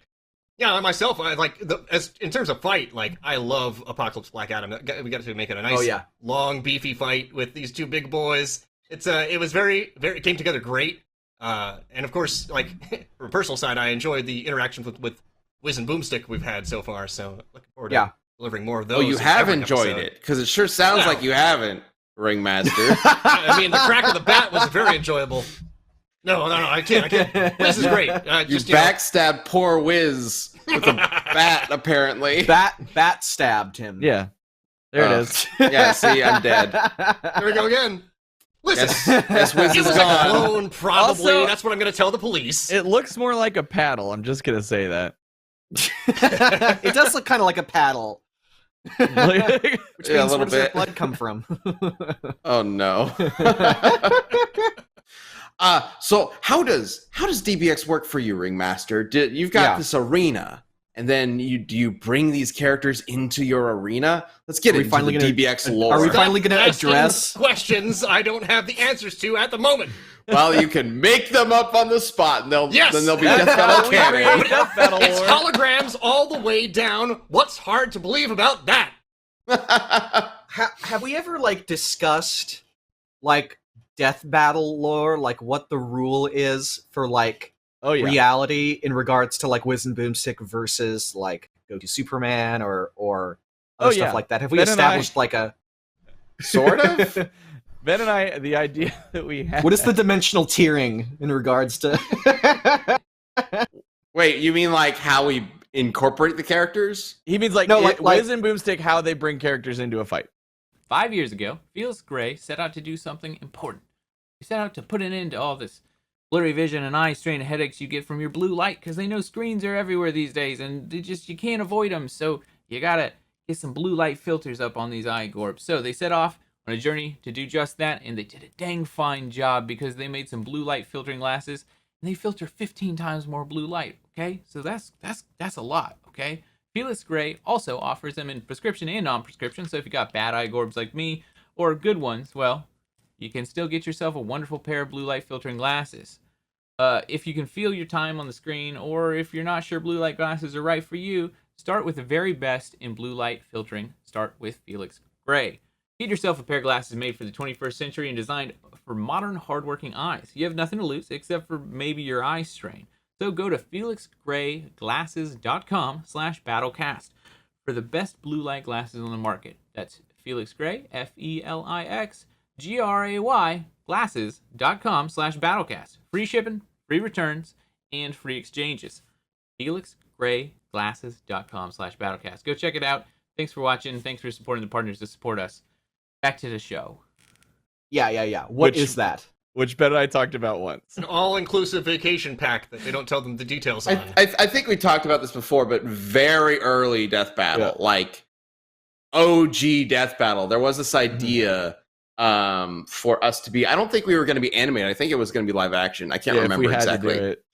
Yeah, I myself, I like as in terms of fight, like I love Apocalypse Black Adam. We got to make it a nice, Oh, yeah. long, beefy fight with these two big boys. It was very, very, it came together great. And of course, like from a personal side, I enjoyed the interactions with Wiz and Boomstick we've had so far. So looking forward to delivering more of those. Oh, you in have every enjoyed episode. it because it sure sounds Wow. like you haven't, Ringmaster. I mean, the crack of the bat was very enjoyable. No, I can't. This is great. You Just backstabbed poor Wiz with a bat, apparently. Bat stabbed him. Yeah. There it is. Yeah, see, I'm dead. Here we go again. Listen, Yes, Wiz it is was a gone. clone, probably. Also- That's what I'm going to tell the police. It looks more like a paddle. I'm just gonna say that. It does look kind of like a paddle. Which Yeah, a means little where does that bit. blood come from? Oh no. So how does DBX work for you, Ringmaster? You've got Yeah. this arena, and then do you bring these characters into your arena? Let's get Are we into finally the gonna- DBX are lore. we finally gonna Asking address- questions I don't have the answers to at the moment? Well, you can make them up on the spot, and they'll be Yes! Death That's Battle how we canon. create Death Battle It's lore. holograms all the way down. What's hard to believe about that? Have we ever like discussed like Death Battle lore, like what the rule is for like Oh yeah. reality in regards to like Wiz and Boomstick versus like Go to Superman or other Oh, stuff yeah. like that? Have we Ben and I- established like a Sort of. Ben and I, the idea that we had. what is the dimensional tiering in regards to? Wait, you mean like how we incorporate the characters? He means like, No, like- Wiz and Boomstick, how they bring characters into a fight. 5 years ago, Felix Gray set out to do something important. He set out to put an end to all this blurry vision and eye strain and headaches you get from your blue light, because they know screens are everywhere these days, and you can't avoid them. So you gotta get some blue light filters up on these eye orbs. So they set off on a journey to do just that, and they did a dang fine job, because they made some blue light filtering glasses, and they filter 15 times more blue light. Okay, so that's a lot. Okay. Felix Gray also offers them in prescription and non-prescription, so if you got bad eye orbs like me, or good ones, well, you can still get yourself a wonderful pair of blue light filtering glasses. If you can feel your time on the screen, or if you're not sure blue light glasses are right for you, start with the very best in blue light filtering. Start with Felix Gray. Get yourself a pair of glasses made for the 21st century and designed for modern, hardworking eyes. You have nothing to lose except for maybe your eye strain. So go to felixgrayglasses.com/battlecast for the best blue light glasses on the market. That's Felix Gray, FELIXGRAY, glasses.com/battlecast. Free shipping, free returns, and free exchanges. felixgrayglasses.com/battlecast. Go check it out. Thanks for watching. Thanks for supporting the partners that support us. Back to the show. Yeah. What is that? Which Ben and I talked about once. An all-inclusive vacation pack that they don't tell them the details on. I think we talked about this before, but very early Death Battle, Yeah. like OG Death Battle, there was this idea for us to be. I don't think we were going to be animated. I think it was going to be live action. I can't Yeah, if remember we had exactly. to do it.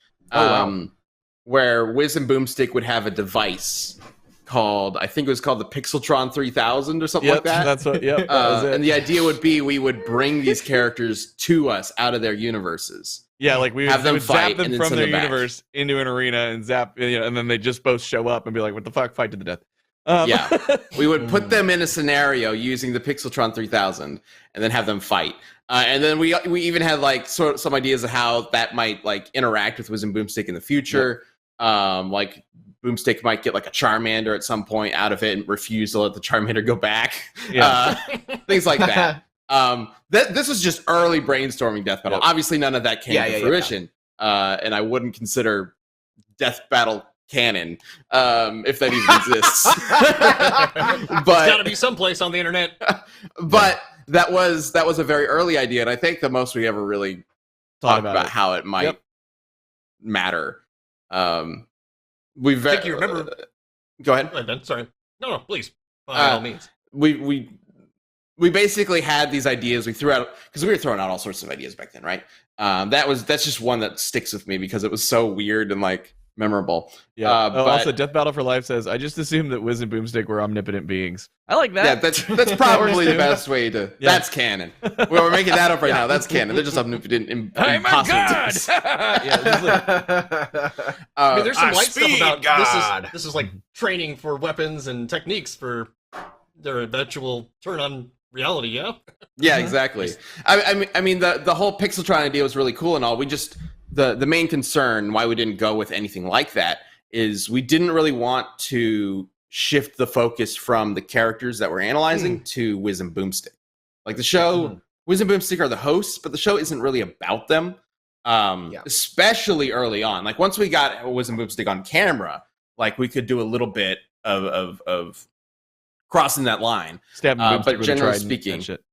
Where Wiz and Boomstick would have a device called, I think it was called the Pixeltron 3000 or something like that. That's what. Yep. That was it. And the idea would be we would bring these characters to us out of their universes. Yeah, like we Have them would fight zap them and then from send their them back. universe into an arena and zap, and then they just both show up and be like, "What the fuck? Fight to the death." Yeah, we would put them in a scenario using the Pixeltron 3000, and then have them fight. And then we even had like some ideas of how that might like interact with Wiz and Boomstick in the future. Like Boomstick might get like a Charmander at some point out of it and refuse to let the Charmander go back. Yeah. Things like that. This was just early brainstorming Death Battle. Yep. Obviously, none of that came to fruition. And I wouldn't consider Death Battle canon, if that even exists. It's got to be someplace on the internet. But that was a very early idea, and I think the most we ever really talked about it. how it might matter. I think you remember. Go ahead. Go ahead, Ben. Sorry. No, please. By all means. We basically had these ideas we threw out because we were throwing out all sorts of ideas back then, right? That's just one that sticks with me because it was so weird and like memorable. Yeah. But Also, Death Battle for Life says, "I just assumed that Wiz and Boomstick were omnipotent beings." I like that. yeah, that's probably the too. best way to. Yeah. That's canon. We're making that up right now. That's canon. They're just omnipotent. Oh my god! I mean, there's some light speed stuff about god. this is like training for weapons and techniques for their eventual turn on reality. Yeah. Yeah, exactly. I mean, the whole Pixeltron idea was really cool and all. We just the main concern why we didn't go with anything like that is we didn't really want to shift the focus from the characters that we're analyzing to Wiz and Boomstick. Like the show, Wiz and Boomstick are the hosts, but the show isn't really about them. Especially early on. Like once we got Wiz and Boomstick on camera, like we could do a little bit of crossing that line. Stabbing Boomstick but with a generally trident speaking, and shit.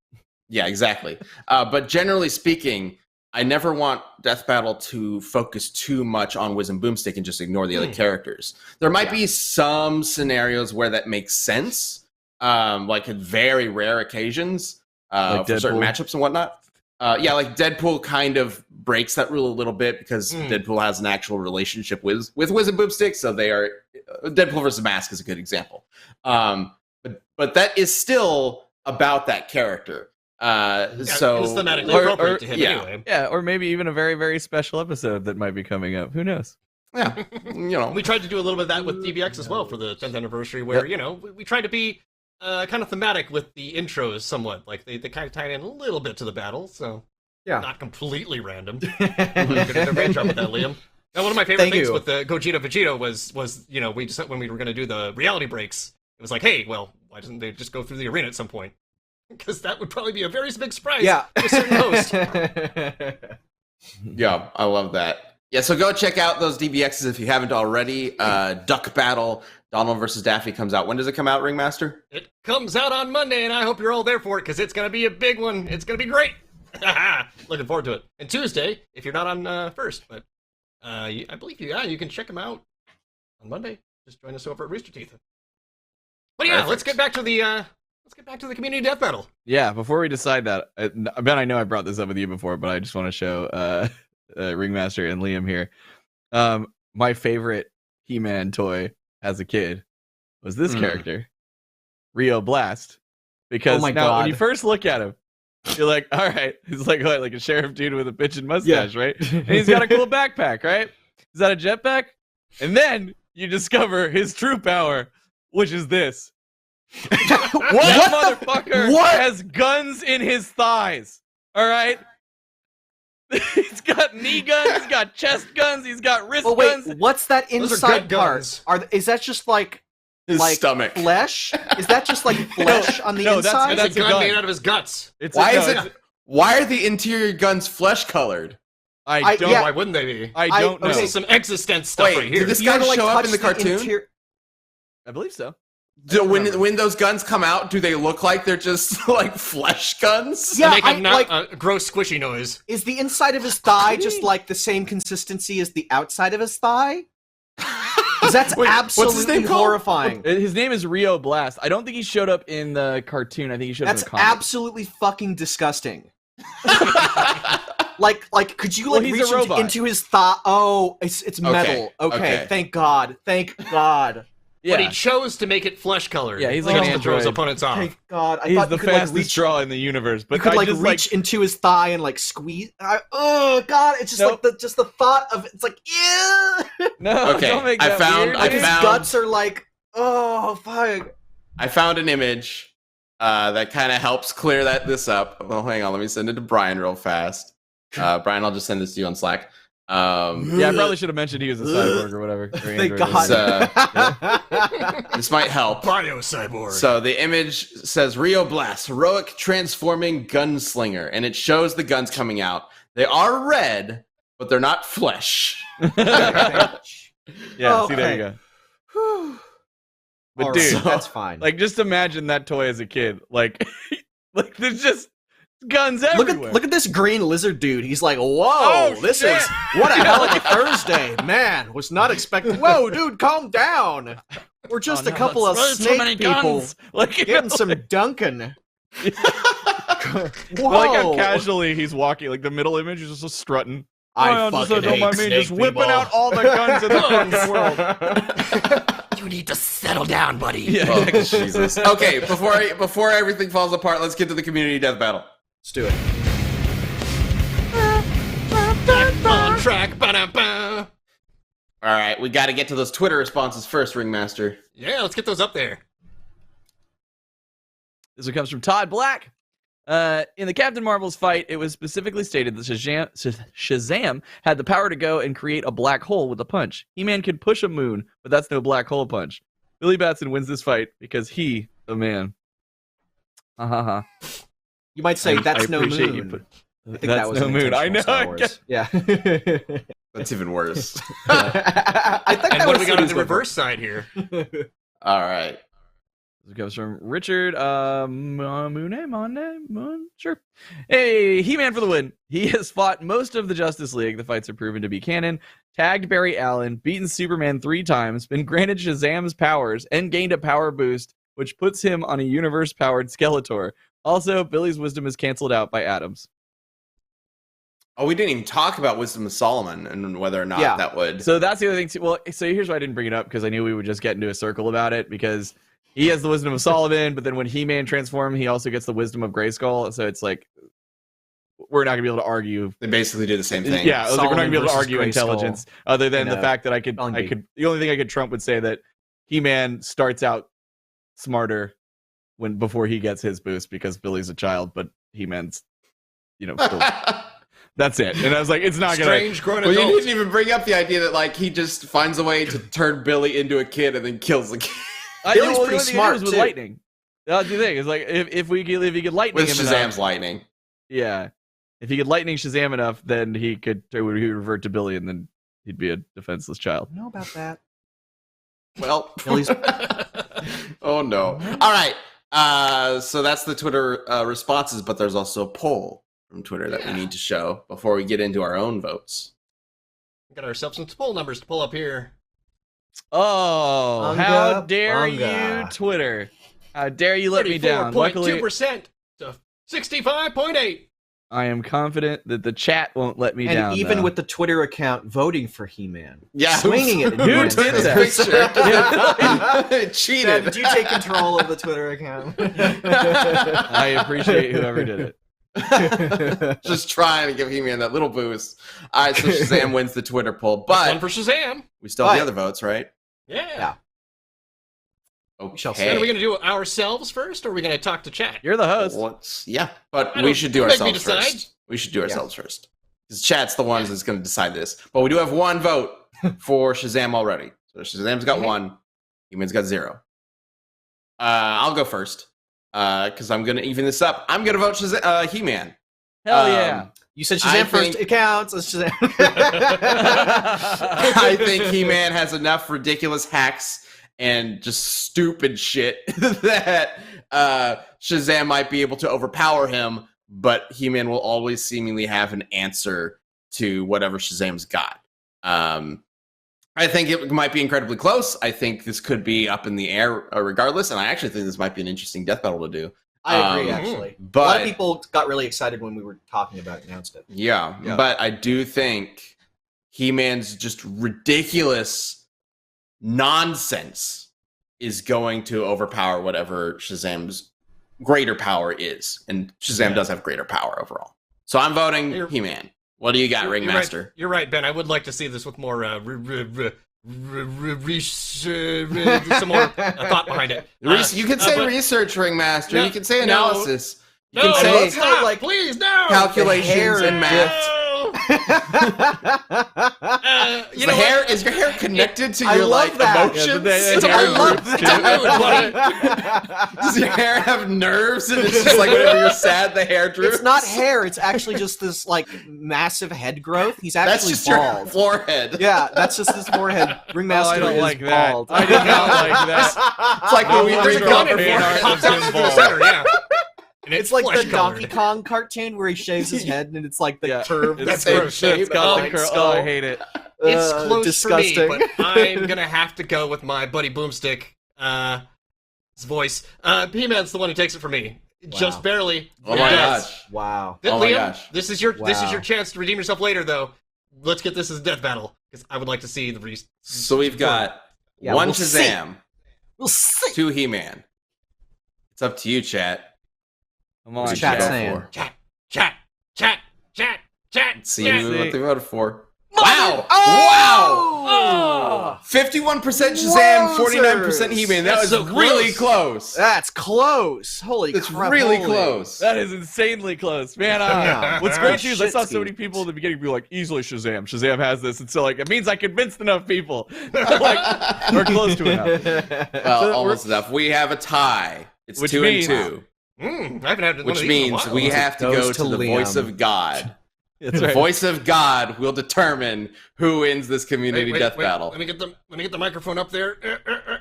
yeah, exactly. But generally speaking, I never want Death Battle to focus too much on Wiz and Boomstick and just ignore the other characters. There might be some scenarios where that makes sense, like at very rare occasions Like for certain Deadpool? matchups and whatnot. Like Deadpool kind of breaks that rule a little bit because Deadpool has an actual relationship with Wiz and Boomstick, so they are Deadpool versus Mask is a good example. But that is still about that character. So it's thematically or- appropriate or- to him yeah. anyway. Yeah, or maybe even a very, very special episode that might be coming up. Who knows? yeah, you know, We tried to do a little bit of that with DBX as well for the 10th anniversary, where we tried to be kind of thematic with the intros somewhat. Like they kind of tied in a little bit to the battle, so not completely random. You did a great job with that, Liam. Now, one of my favorite Thank things you. with the Gogeta Vegeta was we just when we were going to do the reality breaks, it was like, hey, well, why doesn't they just go through the arena at some point? Because that would probably be a very big surprise Yeah. to a certain host. yeah, I love that. Yeah, so go check out those DBXs if you haven't already. Duck Battle, Donald versus Daffy comes out. When does it come out, Ringmaster? It comes out on Monday, and I hope you're all there for it, because it's going to be a big one. It's going to be great. Looking forward to it. And Tuesday, if you're not on first, but I believe you can check them out on Monday. Just join us over at Rooster Teeth. But yeah, let's get back to the community death battle. Yeah, before we decide that, Ben, I know I brought this up with you before, but I just want to show Ringmaster and Liam here. My favorite He-Man toy as a kid was this character, Rio Blast. Because now when you first look at him, you're like, all right, he's like what, like a sheriff dude with a bitchin' mustache, right? And he's got a cool backpack, right? Is that a jetpack? And then you discover his true power, which is this. That motherfucker has guns in his thighs. All right? He's got knee guns, he's got chest guns, he's got wrist guns. What's that inside guns. part? Is that just like His stomach. flesh? Is that just like flesh on the inside? It's a gun made out of his guts. Why are the interior guns flesh colored? Why wouldn't they be? I don't know. This is some existence stuff right here. Did this guy show up in the cartoon? I believe so. When those guns come out, do they look like they're just like flesh guns? Yeah, they make a gross squishy noise. Is the inside of his thigh just like the same consistency as the outside of his thigh? Because that's absolutely horrifying. His name is Rio Blast. I don't think he showed up in the cartoon. I think he showed up in the comic. That's absolutely fucking disgusting. Like, could you he's reach into his thigh? Oh, it's metal. Okay, thank God. Yeah. But he chose to make it flesh colored. Yeah, he's like an to throw his android. opponents off. Thank God. I He's thought the you could, fastest draw in the universe. But you could I just, reach into his thigh and squeeze. Oh God! It's just like the thought of it's like ew. No, don't make that weird. His guts are like fuck. I found an image that kind of helps clear this up. Well, hang on, let me send it to Brian real fast. Brian, I'll just send this to you on Slack. Yeah, I probably should have mentioned he was a cyborg or whatever. Thank God. This might help. Bio cyborg. So the image says Rio Blast, heroic transforming gunslinger, and it shows the guns coming out. They are red, but they're not flesh. Yeah, see, there you go. But dude, that's fine. Like, just imagine that toy as a kid. Like there's just guns everywhere. Look at this green lizard dude. He's like, whoa, this is what a hell of a Thursday, man. Was not expecting. Whoa, dude, calm down. We're just a couple of snake people getting some Dunkin'. Whoa. Like how casually he's walking. Like the middle image is just strutting. I fucking hate snake just whipping out all the guns in the fucking world. You need to settle down, buddy. Yeah. Jesus. Okay, before everything falls apart, let's get to the community death battle. Let's do it. On track. Ba-da-ba. All right, we got to get to those Twitter responses first, Ringmaster. Yeah, let's get those up there. This one comes from Todd Black. In the Captain Marvel's fight, it was specifically stated that Shazam had the power to go and create a black hole with a punch. He-Man could push a moon, but that's no black hole punch. Billy Batson wins this fight because he, the man. You might say that's no moon. I think that was no moon. I know. Star Wars. Yeah. That's even worse. I think and what do we got on the reverse side here? All right. This comes from Richard Moon. Sure. Hey, He-Man for the win. He has fought most of the Justice League. The fights are proven to be canon. Tagged Barry Allen, beaten Superman 3 times, been granted Shazam's powers, and gained a power boost, which puts him on a universe-powered Skeletor. Also, Billy's wisdom is canceled out by Adams. Oh, we didn't even talk about Wisdom of Solomon and whether or not that would. So that's the other thing too. Well, so here's why I didn't bring it up, because I knew we would just get into a circle about it, because he has the wisdom of Solomon, but then when He-Man transforms, he also gets the wisdom of Grayskull. So it's like, we're not gonna be able to argue. They basically do the same thing. Yeah, I was like, we're not gonna be able to argue Grayskull. intelligence, other than the fact that I could. The only thing I could trump would say that He-Man starts out smarter before he gets his boost, because Billy's a child, but He-Man's, still. That's it. And I was like, it's not Strange grown Well, adult. you didn't even bring up the idea that like he just finds a way to turn Billy into a kid and then kills the kid. Billy's pretty smart with too. lightning. That's the thing. It's like if he could lightning With him Shazam's enough, lightning. yeah. If he could lightning Shazam enough, then he would revert to Billy, and then he'd be a defenseless child. I know about that. Well, Billy's oh no. All right. So that's the Twitter responses, but there's also a poll from Twitter that we need to show before we get into our own votes. We got ourselves some poll numbers to pull up here. Oh, how dare Unga. you, Twitter? How dare you let me down? Luckily, 34.2% to 65.8%. I am confident that the chat won't let me and down. even though. with the Twitter account voting for He-Man. Yeah, Swinging it. in who He-Man's did favor. that? Picture. Cheated. Did you take control of the Twitter account? I appreciate whoever did it. Just trying to give He-Man that little boost. All right, so Shazam wins the Twitter poll, One but for Shazam. we still have the But- other votes, right? Yeah. Okay. shall And are we going to do it ourselves first, or are we going to talk to chat? You're the host. But I we don't- should do make me ourselves decide. first. We should do ourselves first. Because chat's the ones that's going to decide this. But we do have one vote for Shazam already. So Shazam's got one. He-Man's got 0. I'll go first. Because I'm going to even this up. I'm going to vote He-Man. Hell yeah. You said I Shazam first. think- It counts. It's Shazam. I think He-Man has enough ridiculous hacks and just stupid shit that Shazam might be able to overpower him, but He-Man will always seemingly have an answer to whatever Shazam's got. I think it might be incredibly close. I think this could be up in the air regardless, and I actually think this might be an interesting death battle to do. I agree, actually. But A lot of people got really excited when we were talking about it, announced it. Yeah, Yeah. but I do think He-Man's just ridiculous nonsense is going to overpower whatever Shazam's greater power is. And Shazam does have greater power overall. So I'm voting He-Man. What do you got, Ringmaster? You're right, Ben. I would like to see this with more some more thought behind it. You can say but- research, Ringmaster. No, you can say no. analysis. You No, can I say love how, like, please, no. calculations hair and math. You know what? Is your hair connected to I your love like that. emotions? Yeah, the It's hair I love groups, that. Does your hair have nerves and it's just like whenever you're sad, the hair droops? It's not hair. It's actually just this like massive head growth. He's That's actually just your bald. forehead. Yeah, that's just his forehead. Ringmaster I don't is like that. bald. I did not like that. It's like when we There's a redraw gun in fan front. art. It pops out from the center, yeah. And It's like flesh the colored. Donkey Kong cartoon where he shaves his head and it's like the Yeah. curve. It's That's gross. shape. It's got Like the curl. skull. Oh, I hate it. It's close disgusting. for me, but I'm gonna have to go with my buddy Boomstick. His voice. He-Man's the one who takes it for me, just barely. Oh my It does. gosh. Wow. Oh my Liam, gosh. this is your Wow. chance to redeem yourself later, though. Let's get this as a death battle because I would like to see the So we've got Yeah, one we'll see. Shazam, We'll see. 2 He-Man. It's up to you, chat. Come on, What's Chat chat chat. saying? chat. See Yeah. what they voted for. Wow! Wow! 51% Shazam, 49% He-Man. That was That's so really close. close. That's close. Holy That's crap. really holy. close. That is insanely close, man. Yeah. What's great too is I saw so Shitski. many people in the beginning be like, "Easily Shazam. Shazam has this," and so like it means I convinced enough people, like we're close to enough. Well, So almost enough. We have a tie. It's Which 2 means- and 2, I haven't had one which of these in a means while. we have to Goes go to to the Liam. voice of God. That's The right. voice of God will determine who wins this community death battle. Let me get the microphone up there.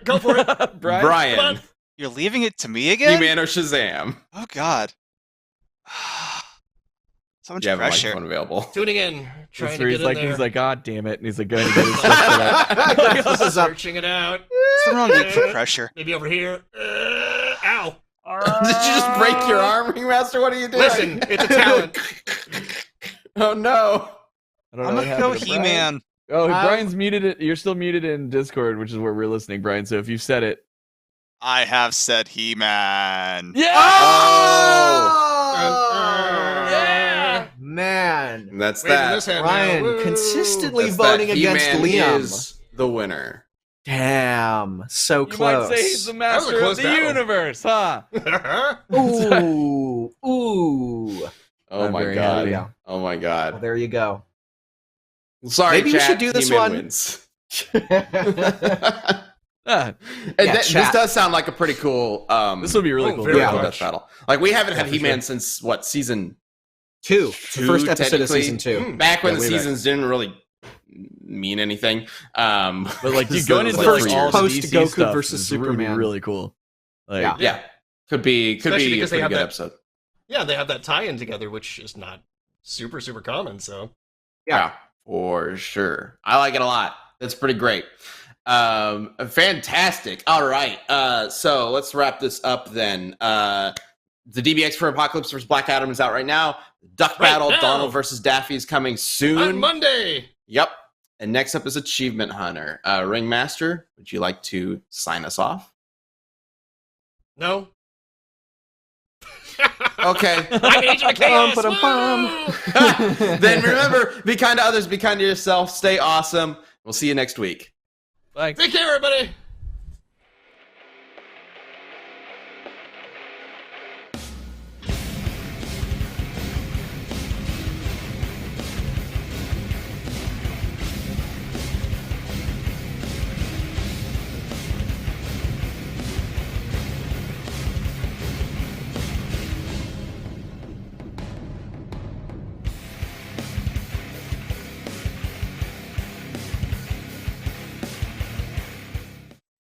Go for it. Brian. Brian, Come on. You're leaving it to me again? He-Man or Shazam? Oh God. So much Do you have a pressure. microphone available? Tuning in, trying That's to where get he's like, in there. he's like, God damn it, and he's like going to get his stuff set up. This is up. Searching it out. It's the wrong week for pressure. Maybe over here. Ow. Did you just break your arm, Ringmaster? What are you doing? Listen, it's a talent. Oh no! I don't know I'm what gonna go happened to Brian. He-Man. Oh, Brian's muted it. You're still muted in Discord, which is where we're listening, Brian. So if you said it, I have said He-Man. Oh! Man. And that's Waving that. this hand Ryan now. Woo. consistently That's voting that. against He-Man Liam. is the winner. Damn. So you close. might say he's the was a master close of the battle. universe, huh? Ooh. Ooh. Oh I'm my very god! happy. Yeah. Oh my Well, god! there you go. Sorry, Maybe we chat, should do this He-Man one. Wins. Ah, And Yeah, this chat. does sound like a pretty cool. this would be really Oh, cool. very to cool much. watch. death battle. Like we haven't had Yeah, for He-Man since what season? 2. The Two, first episode of technically. season 2. Mm. Back when Yeah, the way back. seasons didn't really mean anything. But like you so going it's into like like for all years. the Post DC Goku stuff versus is really, Superman. really cool. Like, Yeah. Yeah, could be Especially a because they pretty have good that- episode. Yeah, they have that tie-in together, which is not super common. So Yeah, for sure. I like it a lot. That's pretty great. Fantastic. All right. So let's wrap this up then. The DBX for Apocalypse vs. Black Adam is out right now. Duck Right Battle, now. Donald versus Daffy is coming soon. on Monday. Yep. And next up is Achievement Hunter. Ringmaster, would you like to sign us off? No. Okay. I'm Agent of Chaos. Bum-ba-dum-bum. Then remember, be kind to others, be kind to yourself, stay awesome. We'll see you next week. like Take care, everybody.